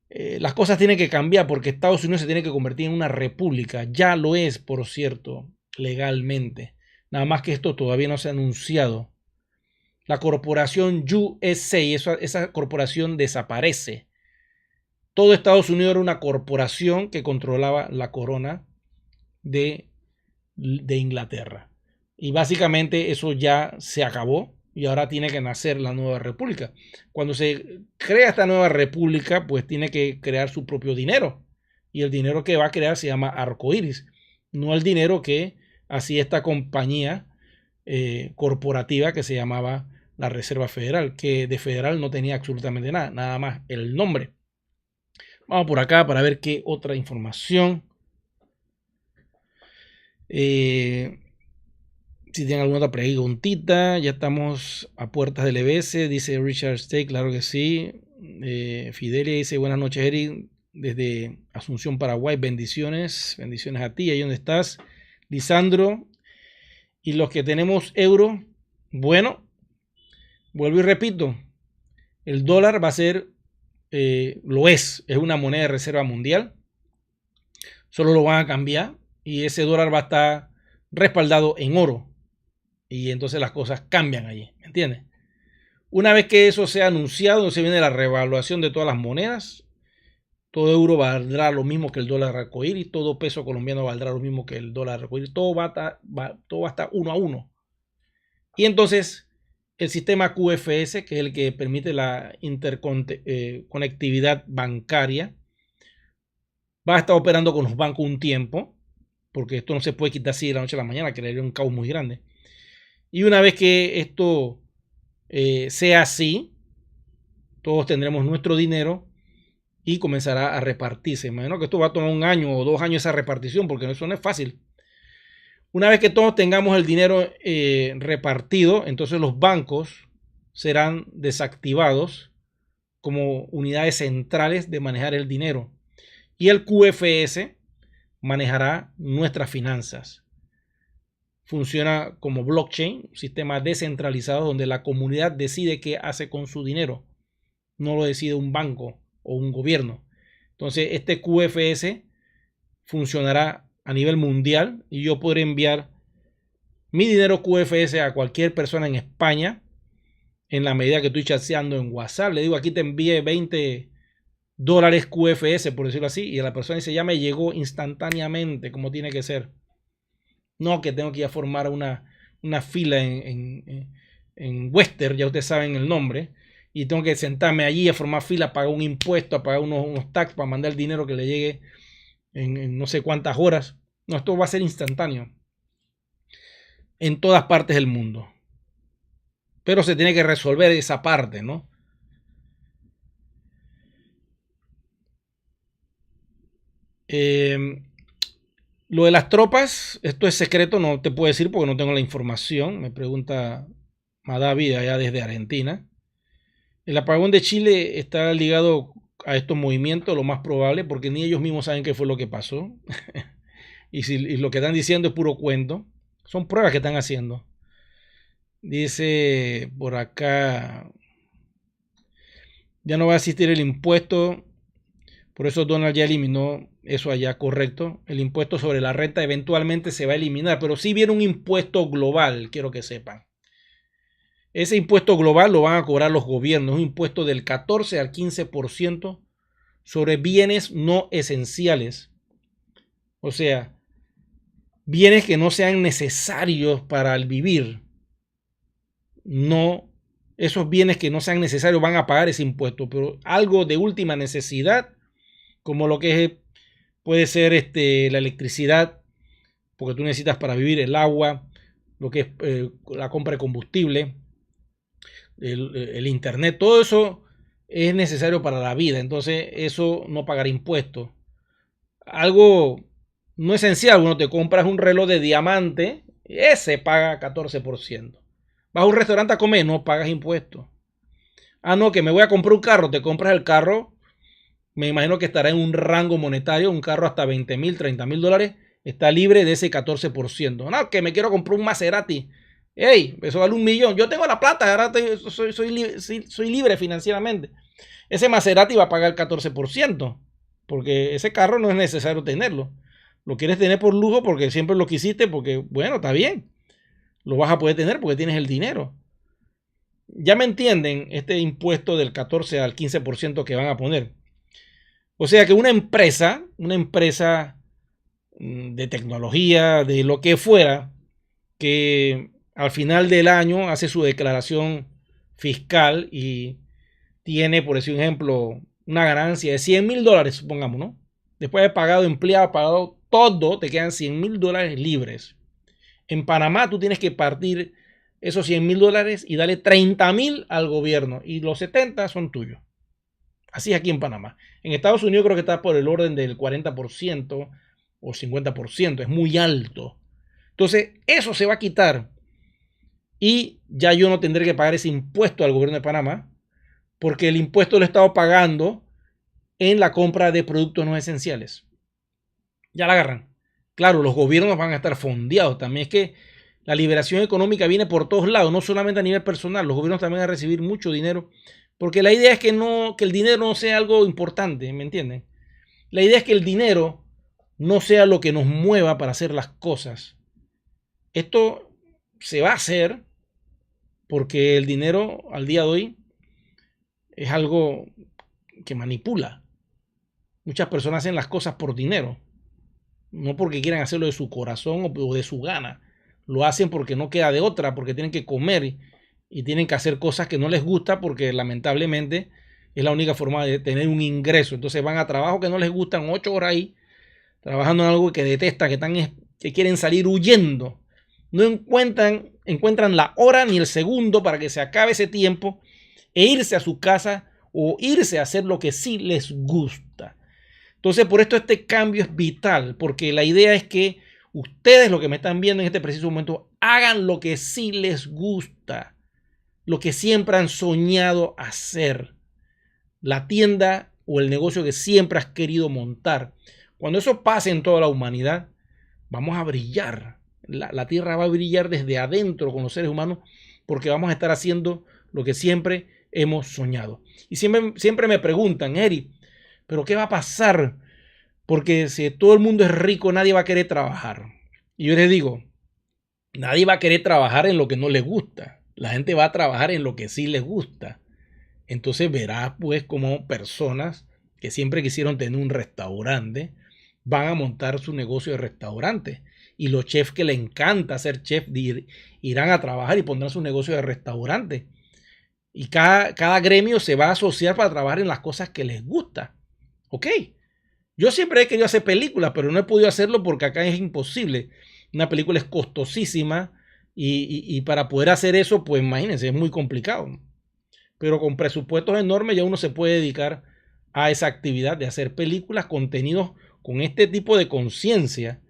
[SPEAKER 1] las cosas tienen que cambiar porque Estados Unidos se tiene que convertir en una república. Ya lo es, por cierto, legalmente. Nada más que esto todavía no se ha anunciado. La corporación USA, esa corporación desaparece. Todo Estados Unidos era una corporación que controlaba la corona de Inglaterra. Y básicamente eso ya se acabó y ahora tiene que nacer la nueva república. Cuando se crea esta nueva república, pues tiene que crear su propio dinero. Y el dinero que va a crear se llama arcoíris, no el dinero que hacía esta compañía corporativa que se llamaba la Reserva Federal, que de federal no tenía absolutamente nada, nada más el nombre. Vamos por acá para ver qué otra información. Si tienen alguna otra preguntita, ya estamos a puertas del EBS, dice Richard Stake, claro que sí. Fidelia dice, buenas noches, Eric, desde Asunción, Paraguay, bendiciones, bendiciones a ti, ahí donde estás. Lisandro, y los que tenemos euro, bueno, vuelvo y repito, el dólar va a ser, lo es una moneda de reserva mundial, solo lo van a cambiar y ese dólar va a estar respaldado en oro. Y entonces las cosas cambian allí, ¿me entiendes? Una vez que eso sea anunciado, se viene la revaluación de todas las monedas. Todo euro valdrá lo mismo que el dólar arcoíris, todo peso colombiano valdrá lo mismo que el dólar arcoíris, todo va a estar 1 a 1. Y entonces el sistema QFS, que es el que permite la interconectividad bancaria, va a estar operando con los bancos un tiempo, porque esto no se puede quitar así de la noche a la mañana, crearía un caos muy grande. Y una vez que esto sea así, todos tendremos nuestro dinero y comenzará a repartirse. Imagino que esto va a tomar 1 año o 2 años esa repartición, porque eso no es fácil. Una vez que todos tengamos el dinero repartido, entonces los bancos serán desactivados como unidades centrales de manejar el dinero. Y el QFS manejará nuestras finanzas. Funciona como blockchain, un sistema descentralizado donde la comunidad decide qué hace con su dinero. No lo decide un banco o un gobierno. Entonces, este QFS funcionará a nivel mundial y yo podré enviar mi dinero QFS a cualquier persona en España en la medida que estoy chateando en WhatsApp. Le digo, aquí te envíe $20 dólares QFS, por decirlo así, y la persona dice, ya me llegó instantáneamente, como tiene que ser. No que tengo que ir a formar una fila en Western, ya ustedes saben el nombre, y tengo que sentarme allí a formar fila, pagar un impuesto, a pagar unos tax para mandar el dinero que le llegue en no sé cuántas horas. No, esto va a ser instantáneo en todas partes del mundo. Pero se tiene que resolver esa parte, ¿no? Lo de las tropas, esto es secreto, no te puedo decir porque no tengo la información. Me pregunta Madavi allá desde Argentina. El apagón de Chile está ligado a estos movimientos, lo más probable, porque ni ellos mismos saben qué fue lo que pasó. y lo que están diciendo es puro cuento. Son pruebas que están haciendo. Dice por acá, ya no va a existir el impuesto. Por eso Donald ya eliminó eso allá, correcto. El impuesto sobre la renta eventualmente se va a eliminar, pero sí viene un impuesto global, quiero que sepan. Ese impuesto global lo van a cobrar los gobiernos, un impuesto del 14 al 15% sobre bienes no esenciales. O sea, bienes que no sean necesarios para el vivir. No, esos bienes que no sean necesarios van a pagar ese impuesto, pero algo de última necesidad, como lo que es, puede ser la electricidad, porque tú necesitas para vivir el agua, lo que es la compra de combustible, el internet, todo eso es necesario para la vida, entonces eso no pagará impuestos. Algo no esencial, uno te compras un reloj de diamante, ese paga 14%. Vas a un restaurante a comer, no pagas impuestos. Ah, no, que me voy a comprar un carro, te compras el carro, me imagino que estará en un rango monetario, un carro hasta 20,000, 30,000 dólares, está libre de ese 14%. No, que me quiero comprar un Maserati. Hey, eso vale 1,000,000. Yo tengo la plata, ahora soy libre financieramente. Ese Maserati va a pagar el 14%, porque ese carro no es necesario tenerlo. Lo quieres tener por lujo porque siempre lo quisiste, porque bueno, está bien. Lo vas a poder tener porque tienes el dinero. Ya me entienden este impuesto del 14 al 15% que van a poner. O sea que una empresa de tecnología, de lo que fuera, que al final del año hace su declaración fiscal y tiene, por ejemplo, una ganancia de 100,000 dólares, supongamos, ¿no? Después de pagado empleado, pagado todo, te quedan 100,000 dólares libres. En Panamá tú tienes que partir esos 100,000 dólares y darle 30,000 al gobierno y los 70 son tuyos. Así es aquí en Panamá. En Estados Unidos creo que está por el orden del 40% o 50%, es muy alto. Entonces, eso se va a quitar y ya yo no tendré que pagar ese impuesto al gobierno de Panamá, porque el impuesto lo he estado pagando en la compra de productos no esenciales. Ya la agarran. Claro, los gobiernos van a estar fondeados. También es que la liberación económica viene por todos lados, no solamente a nivel personal. Los gobiernos también van a recibir mucho dinero, porque la idea es que el dinero no sea algo importante, ¿me entienden? La idea es que el dinero no sea lo que nos mueva para hacer las cosas. Esto se va a hacer porque el dinero al día de hoy es algo que manipula. Muchas personas hacen las cosas por dinero, no porque quieran hacerlo de su corazón o de su gana. Lo hacen porque no queda de otra, porque tienen que comer y tienen que hacer cosas que no les gusta porque lamentablemente es la única forma de tener un ingreso. Entonces van a trabajo que no les gustan, 8 horas ahí, trabajando en algo que detestan, que quieren salir huyendo. No encuentran la hora ni el segundo para que se acabe ese tiempo e irse a su casa o irse a hacer lo que sí les gusta. Entonces, por esto este cambio es vital, porque la idea es que ustedes, lo que me están viendo en este preciso momento, hagan lo que sí les gusta, lo que siempre han soñado hacer, la tienda o el negocio que siempre has querido montar. Cuando eso pase en toda la humanidad, vamos a brillar. La tierra va a brillar desde adentro con los seres humanos, porque vamos a estar haciendo lo que siempre hemos soñado. Y siempre me preguntan, Eri, ¿pero qué va a pasar? Porque si todo el mundo es rico, nadie va a querer trabajar. Y yo les digo, nadie va a querer trabajar en lo que no les gusta. La gente va a trabajar en lo que sí les gusta. Entonces verás pues como personas que siempre quisieron tener un restaurante, van a montar su negocio de restaurante. Y los chefs que le encanta ser chef irán a trabajar y pondrán su negocio de restaurante. Y cada gremio se va a asociar para trabajar en las cosas que les gusta. Ok. Yo siempre he querido hacer películas, pero no he podido hacerlo porque acá es imposible. Una película es costosísima y para poder hacer eso, pues imagínense, es muy complicado. Pero con presupuestos enormes ya uno se puede dedicar a esa actividad de hacer películas, contenidos con este tipo de conciencia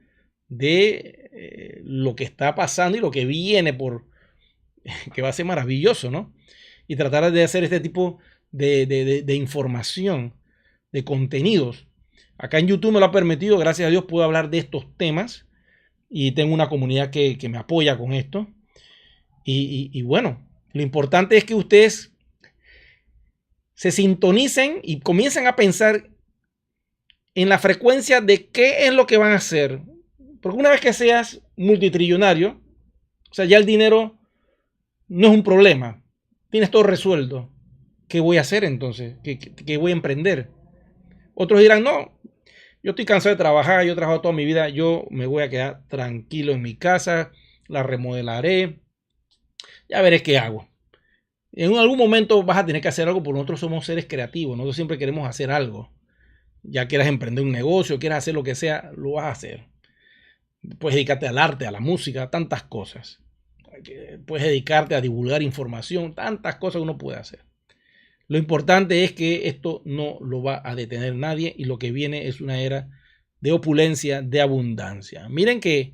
[SPEAKER 1] de lo que está pasando y lo que viene que va a ser maravilloso, ¿no? Y tratar de hacer este tipo de información, de contenidos. Acá en YouTube me lo ha permitido, gracias a Dios puedo hablar de estos temas y tengo una comunidad que me apoya con esto. Y bueno, lo importante es que ustedes se sintonicen y comiencen a pensar en la frecuencia de qué es lo que van a hacer. Porque una vez que seas multitrillonario, o sea, ya el dinero no es un problema. Tienes todo resuelto. ¿Qué voy a hacer entonces? ¿Qué voy a emprender? Otros dirán, no, yo estoy cansado de trabajar, yo he trabajado toda mi vida, yo me voy a quedar tranquilo en mi casa, la remodelaré, ya veré qué hago. En algún momento vas a tener que hacer algo porque nosotros somos seres creativos, nosotros siempre queremos hacer algo. Ya quieras emprender un negocio, quieras hacer lo que sea, lo vas a hacer. Puedes dedicarte al arte, a la música, tantas cosas. Puedes dedicarte a divulgar información, tantas cosas que uno puede hacer. Lo importante es que esto no lo va a detener nadie y lo que viene es una era de opulencia, de abundancia. Miren que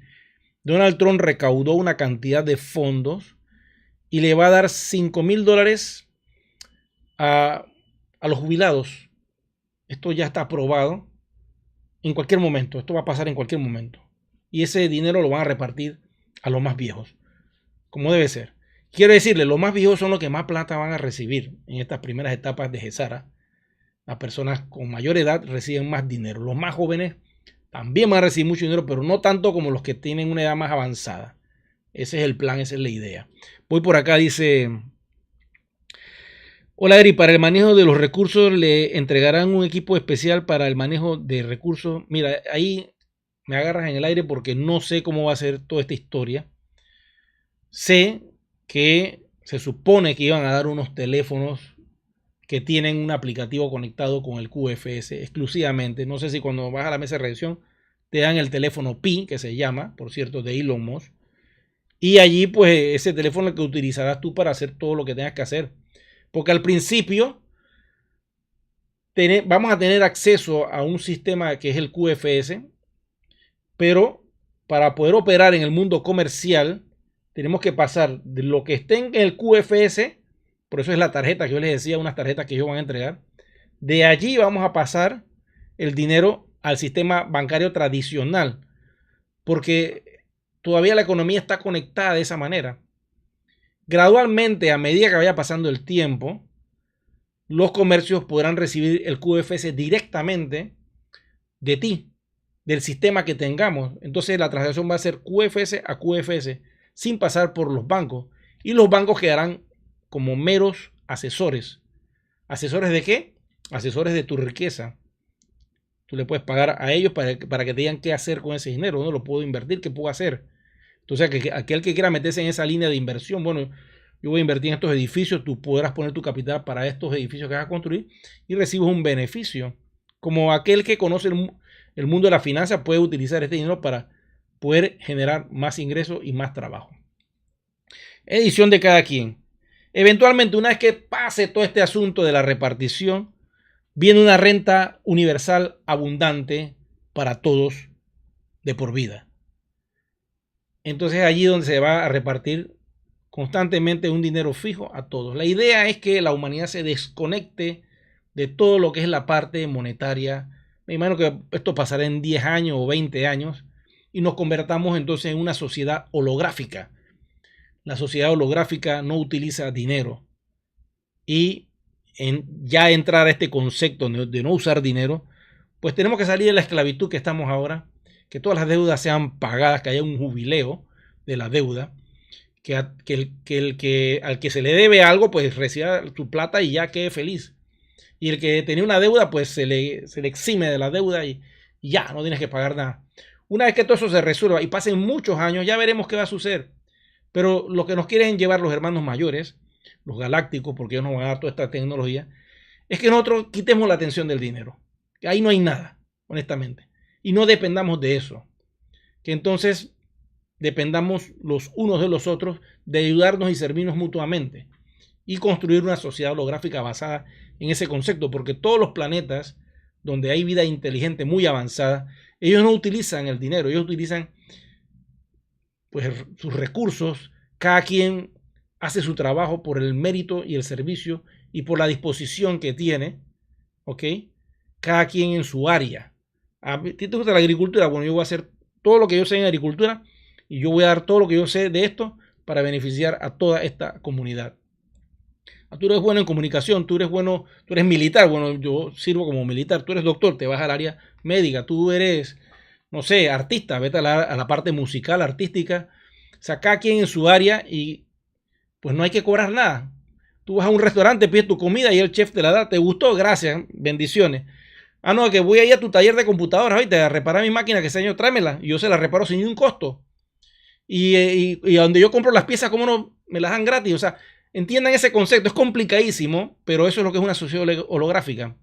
[SPEAKER 1] Donald Trump recaudó una cantidad de fondos y le va a dar $5,000 a los jubilados. Esto ya está aprobado en cualquier momento. Esto va a pasar en cualquier momento. Y ese dinero lo van a repartir a los más viejos, como debe ser. Quiero decirle, los más viejos son los que más plata van a recibir en estas primeras etapas de GESARA. Las personas con mayor edad reciben más dinero. Los más jóvenes también van a recibir mucho dinero, pero no tanto como los que tienen una edad más avanzada. Ese es el plan, esa es la idea. Voy por acá, dice... Hola Eri, para el manejo de los recursos le entregarán un equipo especial para el manejo de recursos. Mira, ahí me agarras en el aire porque no sé cómo va a ser toda esta historia. Sé que se supone que iban a dar unos teléfonos que tienen un aplicativo conectado con el QFS exclusivamente. No sé si cuando vas a la mesa de redacción te dan el teléfono Pi, que se llama, por cierto, de Elon Musk. Y allí pues ese teléfono que utilizarás tú para hacer todo lo que tengas que hacer. Porque al principio vamos a tener acceso a un sistema que es el QFS, pero para poder operar en el mundo comercial tenemos que pasar de lo que esté en el QFS, por eso es la tarjeta que yo les decía, unas tarjetas que ellos van a entregar. De allí vamos a pasar el dinero al sistema bancario tradicional, porque todavía la economía está conectada de esa manera. Gradualmente, a medida que vaya pasando el tiempo, los comercios podrán recibir el QFS directamente de ti, del sistema que tengamos. Entonces la transacción va a ser QFS a QFS sin pasar por los bancos. Y los bancos quedarán como meros asesores. ¿Asesores de qué? Asesores de tu riqueza. Tú le puedes pagar a ellos para que te digan qué hacer con ese dinero. ¿No lo puedo invertir? ¿Qué puedo hacer? Entonces, aquel que quiera meterse en esa línea de inversión, bueno, yo voy a invertir en estos edificios, tú podrás poner tu capital para estos edificios que vas a construir y recibes un beneficio. Como aquel que conoce el mundo de la finanza puede utilizar este dinero para poder generar más ingresos y más trabajo. Edición de cada quien. Eventualmente, una vez que pase todo este asunto de la repartición, viene una renta universal abundante para todos de por vida. Entonces allí donde se va a repartir constantemente un dinero fijo a todos. La idea es que la humanidad se desconecte de todo lo que es la parte monetaria. Me imagino que esto pasará en 10 años o 20 años y nos convertamos entonces en una sociedad holográfica. La sociedad holográfica no utiliza dinero y ya entrar a este concepto de no usar dinero, pues tenemos que salir de la esclavitud que estamos ahora, que todas las deudas sean pagadas, que haya un jubileo de la deuda, que al que se le debe algo, pues reciba su plata y ya quede feliz. Y el que tenía una deuda, pues se le exime de la deuda y ya, no tienes que pagar nada. Una vez que todo eso se resuelva y pasen muchos años, ya veremos qué va a suceder. Pero lo que nos quieren llevar los hermanos mayores, los galácticos, porque ellos nos van a dar toda esta tecnología, es que nosotros quitemos la atención del dinero. Que ahí no hay nada, honestamente. Y no dependamos de eso. Que entonces dependamos los unos de los otros de ayudarnos y servirnos mutuamente. Y construir una sociedad holográfica basada en ese concepto. Porque todos los planetas donde hay vida inteligente muy avanzada, ellos no utilizan el dinero, ellos utilizan pues sus recursos, cada quien hace su trabajo por el mérito y el servicio y por la disposición que tiene, ¿ok? Cada quien en su área. ¿A ti te gusta la agricultura? Bueno, yo voy a hacer todo lo que yo sé en agricultura y yo voy a dar todo lo que yo sé de esto para beneficiar a toda esta comunidad. Tú eres bueno en comunicación, tú eres bueno, tú eres militar, bueno, yo sirvo como militar, tú eres doctor, te vas al área médica, tú eres, no sé, artista, vete a la parte musical, artística, o sea, cada quien en su área y pues no hay que cobrar nada. Tú vas a un restaurante, pides tu comida y el chef te la da, ¿te gustó? Gracias, bendiciones. Ah, no, que voy a ir a tu taller de computadoras, ahorita a reparar mi máquina, que señor, tráemela, y yo se la reparo sin ningún costo. Y a donde yo compro las piezas, ¿cómo no me las dan gratis? O sea, entiendan ese concepto, es complicadísimo, pero eso es lo que es una sociedad holográfica.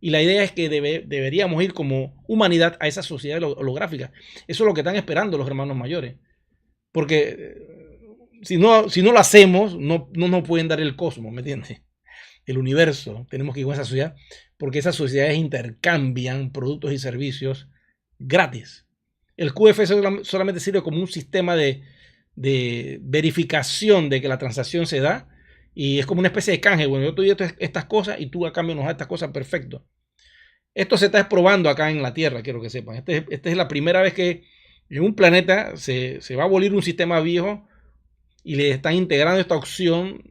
[SPEAKER 1] Y la idea es que deberíamos ir como humanidad a esa sociedad holográfica. Eso es lo que están esperando los hermanos mayores. Porque si no lo hacemos, no nos pueden dar el cosmos, ¿me entiendes? El universo. Tenemos que ir con esa sociedad, porque esas sociedades intercambian productos y servicios gratis. El QF solamente sirve como un sistema de verificación de que la transacción se da y es como una especie de canje. Bueno, yo te doy estas cosas y tú a cambio nos das estas cosas, perfecto. Esto se está probando acá en la Tierra, quiero que sepan. Esta es la primera vez que en un planeta se va a abolir un sistema viejo y le están integrando esta opción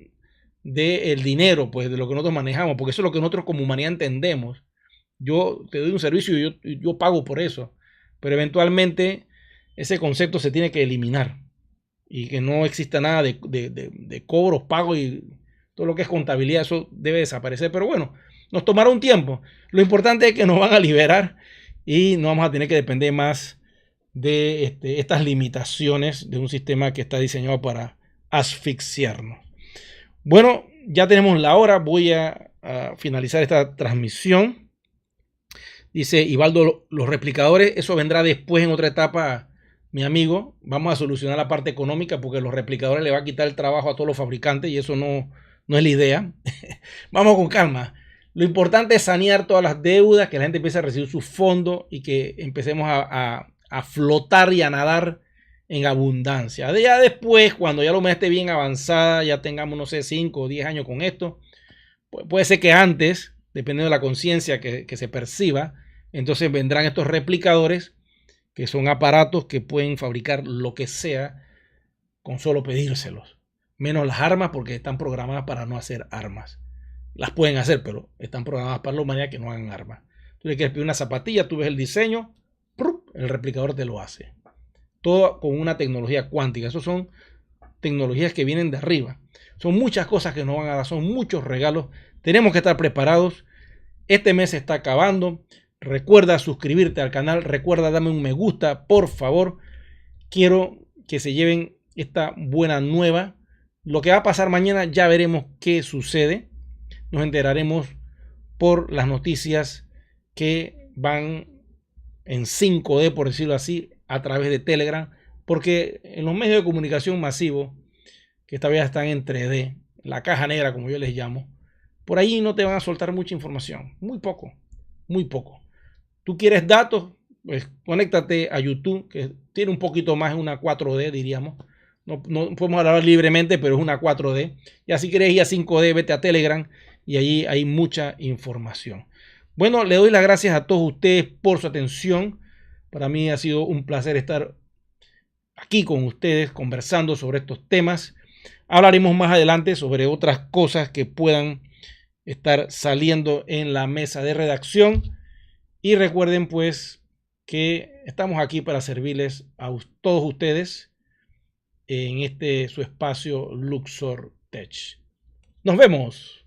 [SPEAKER 1] del dinero, pues de lo que nosotros manejamos, porque eso es lo que nosotros como humanidad entendemos. Yo te doy un servicio y yo pago por eso, pero eventualmente ese concepto se tiene que eliminar y que no exista nada de cobros, pagos y todo lo que es contabilidad, eso debe desaparecer. Pero bueno, nos tomará un tiempo. Lo importante es que nos van a liberar y no vamos a tener que depender más de estas limitaciones de un sistema que está diseñado para asfixiarnos. Bueno, ya tenemos la hora. Voy a finalizar esta transmisión. Dice Ivaldo, los replicadores, eso vendrá después en otra etapa, mi amigo. Vamos a solucionar la parte económica porque los replicadores le va a quitar el trabajo a todos los fabricantes y eso no es la idea. Vamos con calma. Lo importante es sanear todas las deudas, que la gente empiece a recibir sus fondos y que empecemos a flotar y a nadar en abundancia. Ya después, cuando ya la humanidad esté bien avanzada, ya tengamos, no sé, 5 o 10 años con esto, puede ser que antes, dependiendo de la conciencia que se perciba, entonces vendrán estos replicadores, que son aparatos que pueden fabricar lo que sea con solo pedírselos. Menos las armas, porque están programadas para no hacer armas. Las pueden hacer, pero están programadas para la humanidad que no hagan armas. Tú le quieres pedir una zapatilla, tú ves el diseño, el replicador te lo hace. Todo con una tecnología cuántica. Esas son tecnologías que vienen de arriba. Son muchas cosas que nos van a dar, son muchos regalos. Tenemos que estar preparados. Este mes se está acabando. Recuerda suscribirte al canal. Recuerda darme un me gusta, por favor. Quiero que se lleven esta buena nueva. Lo que va a pasar mañana ya veremos qué sucede. Nos enteraremos por las noticias que van en 5D, por decirlo así, a través de Telegram, porque en los medios de comunicación masivos, que esta vez están en 3D, la caja negra como yo les llamo, por ahí no te van a soltar mucha información, muy poco, muy poco. Tú quieres datos, pues conéctate a YouTube, que tiene un poquito más, una 4D diríamos, no podemos hablar libremente, pero es una 4D, y así quieres ir a 5D, vete a Telegram, y allí hay mucha información. Bueno, le doy las gracias a todos ustedes por su atención. Para mí ha sido un placer estar aquí con ustedes conversando sobre estos temas. Hablaremos más adelante sobre otras cosas que puedan estar saliendo en la mesa de redacción. Y recuerden pues que estamos aquí para servirles a todos ustedes en su espacio Luxor Tech. Nos vemos.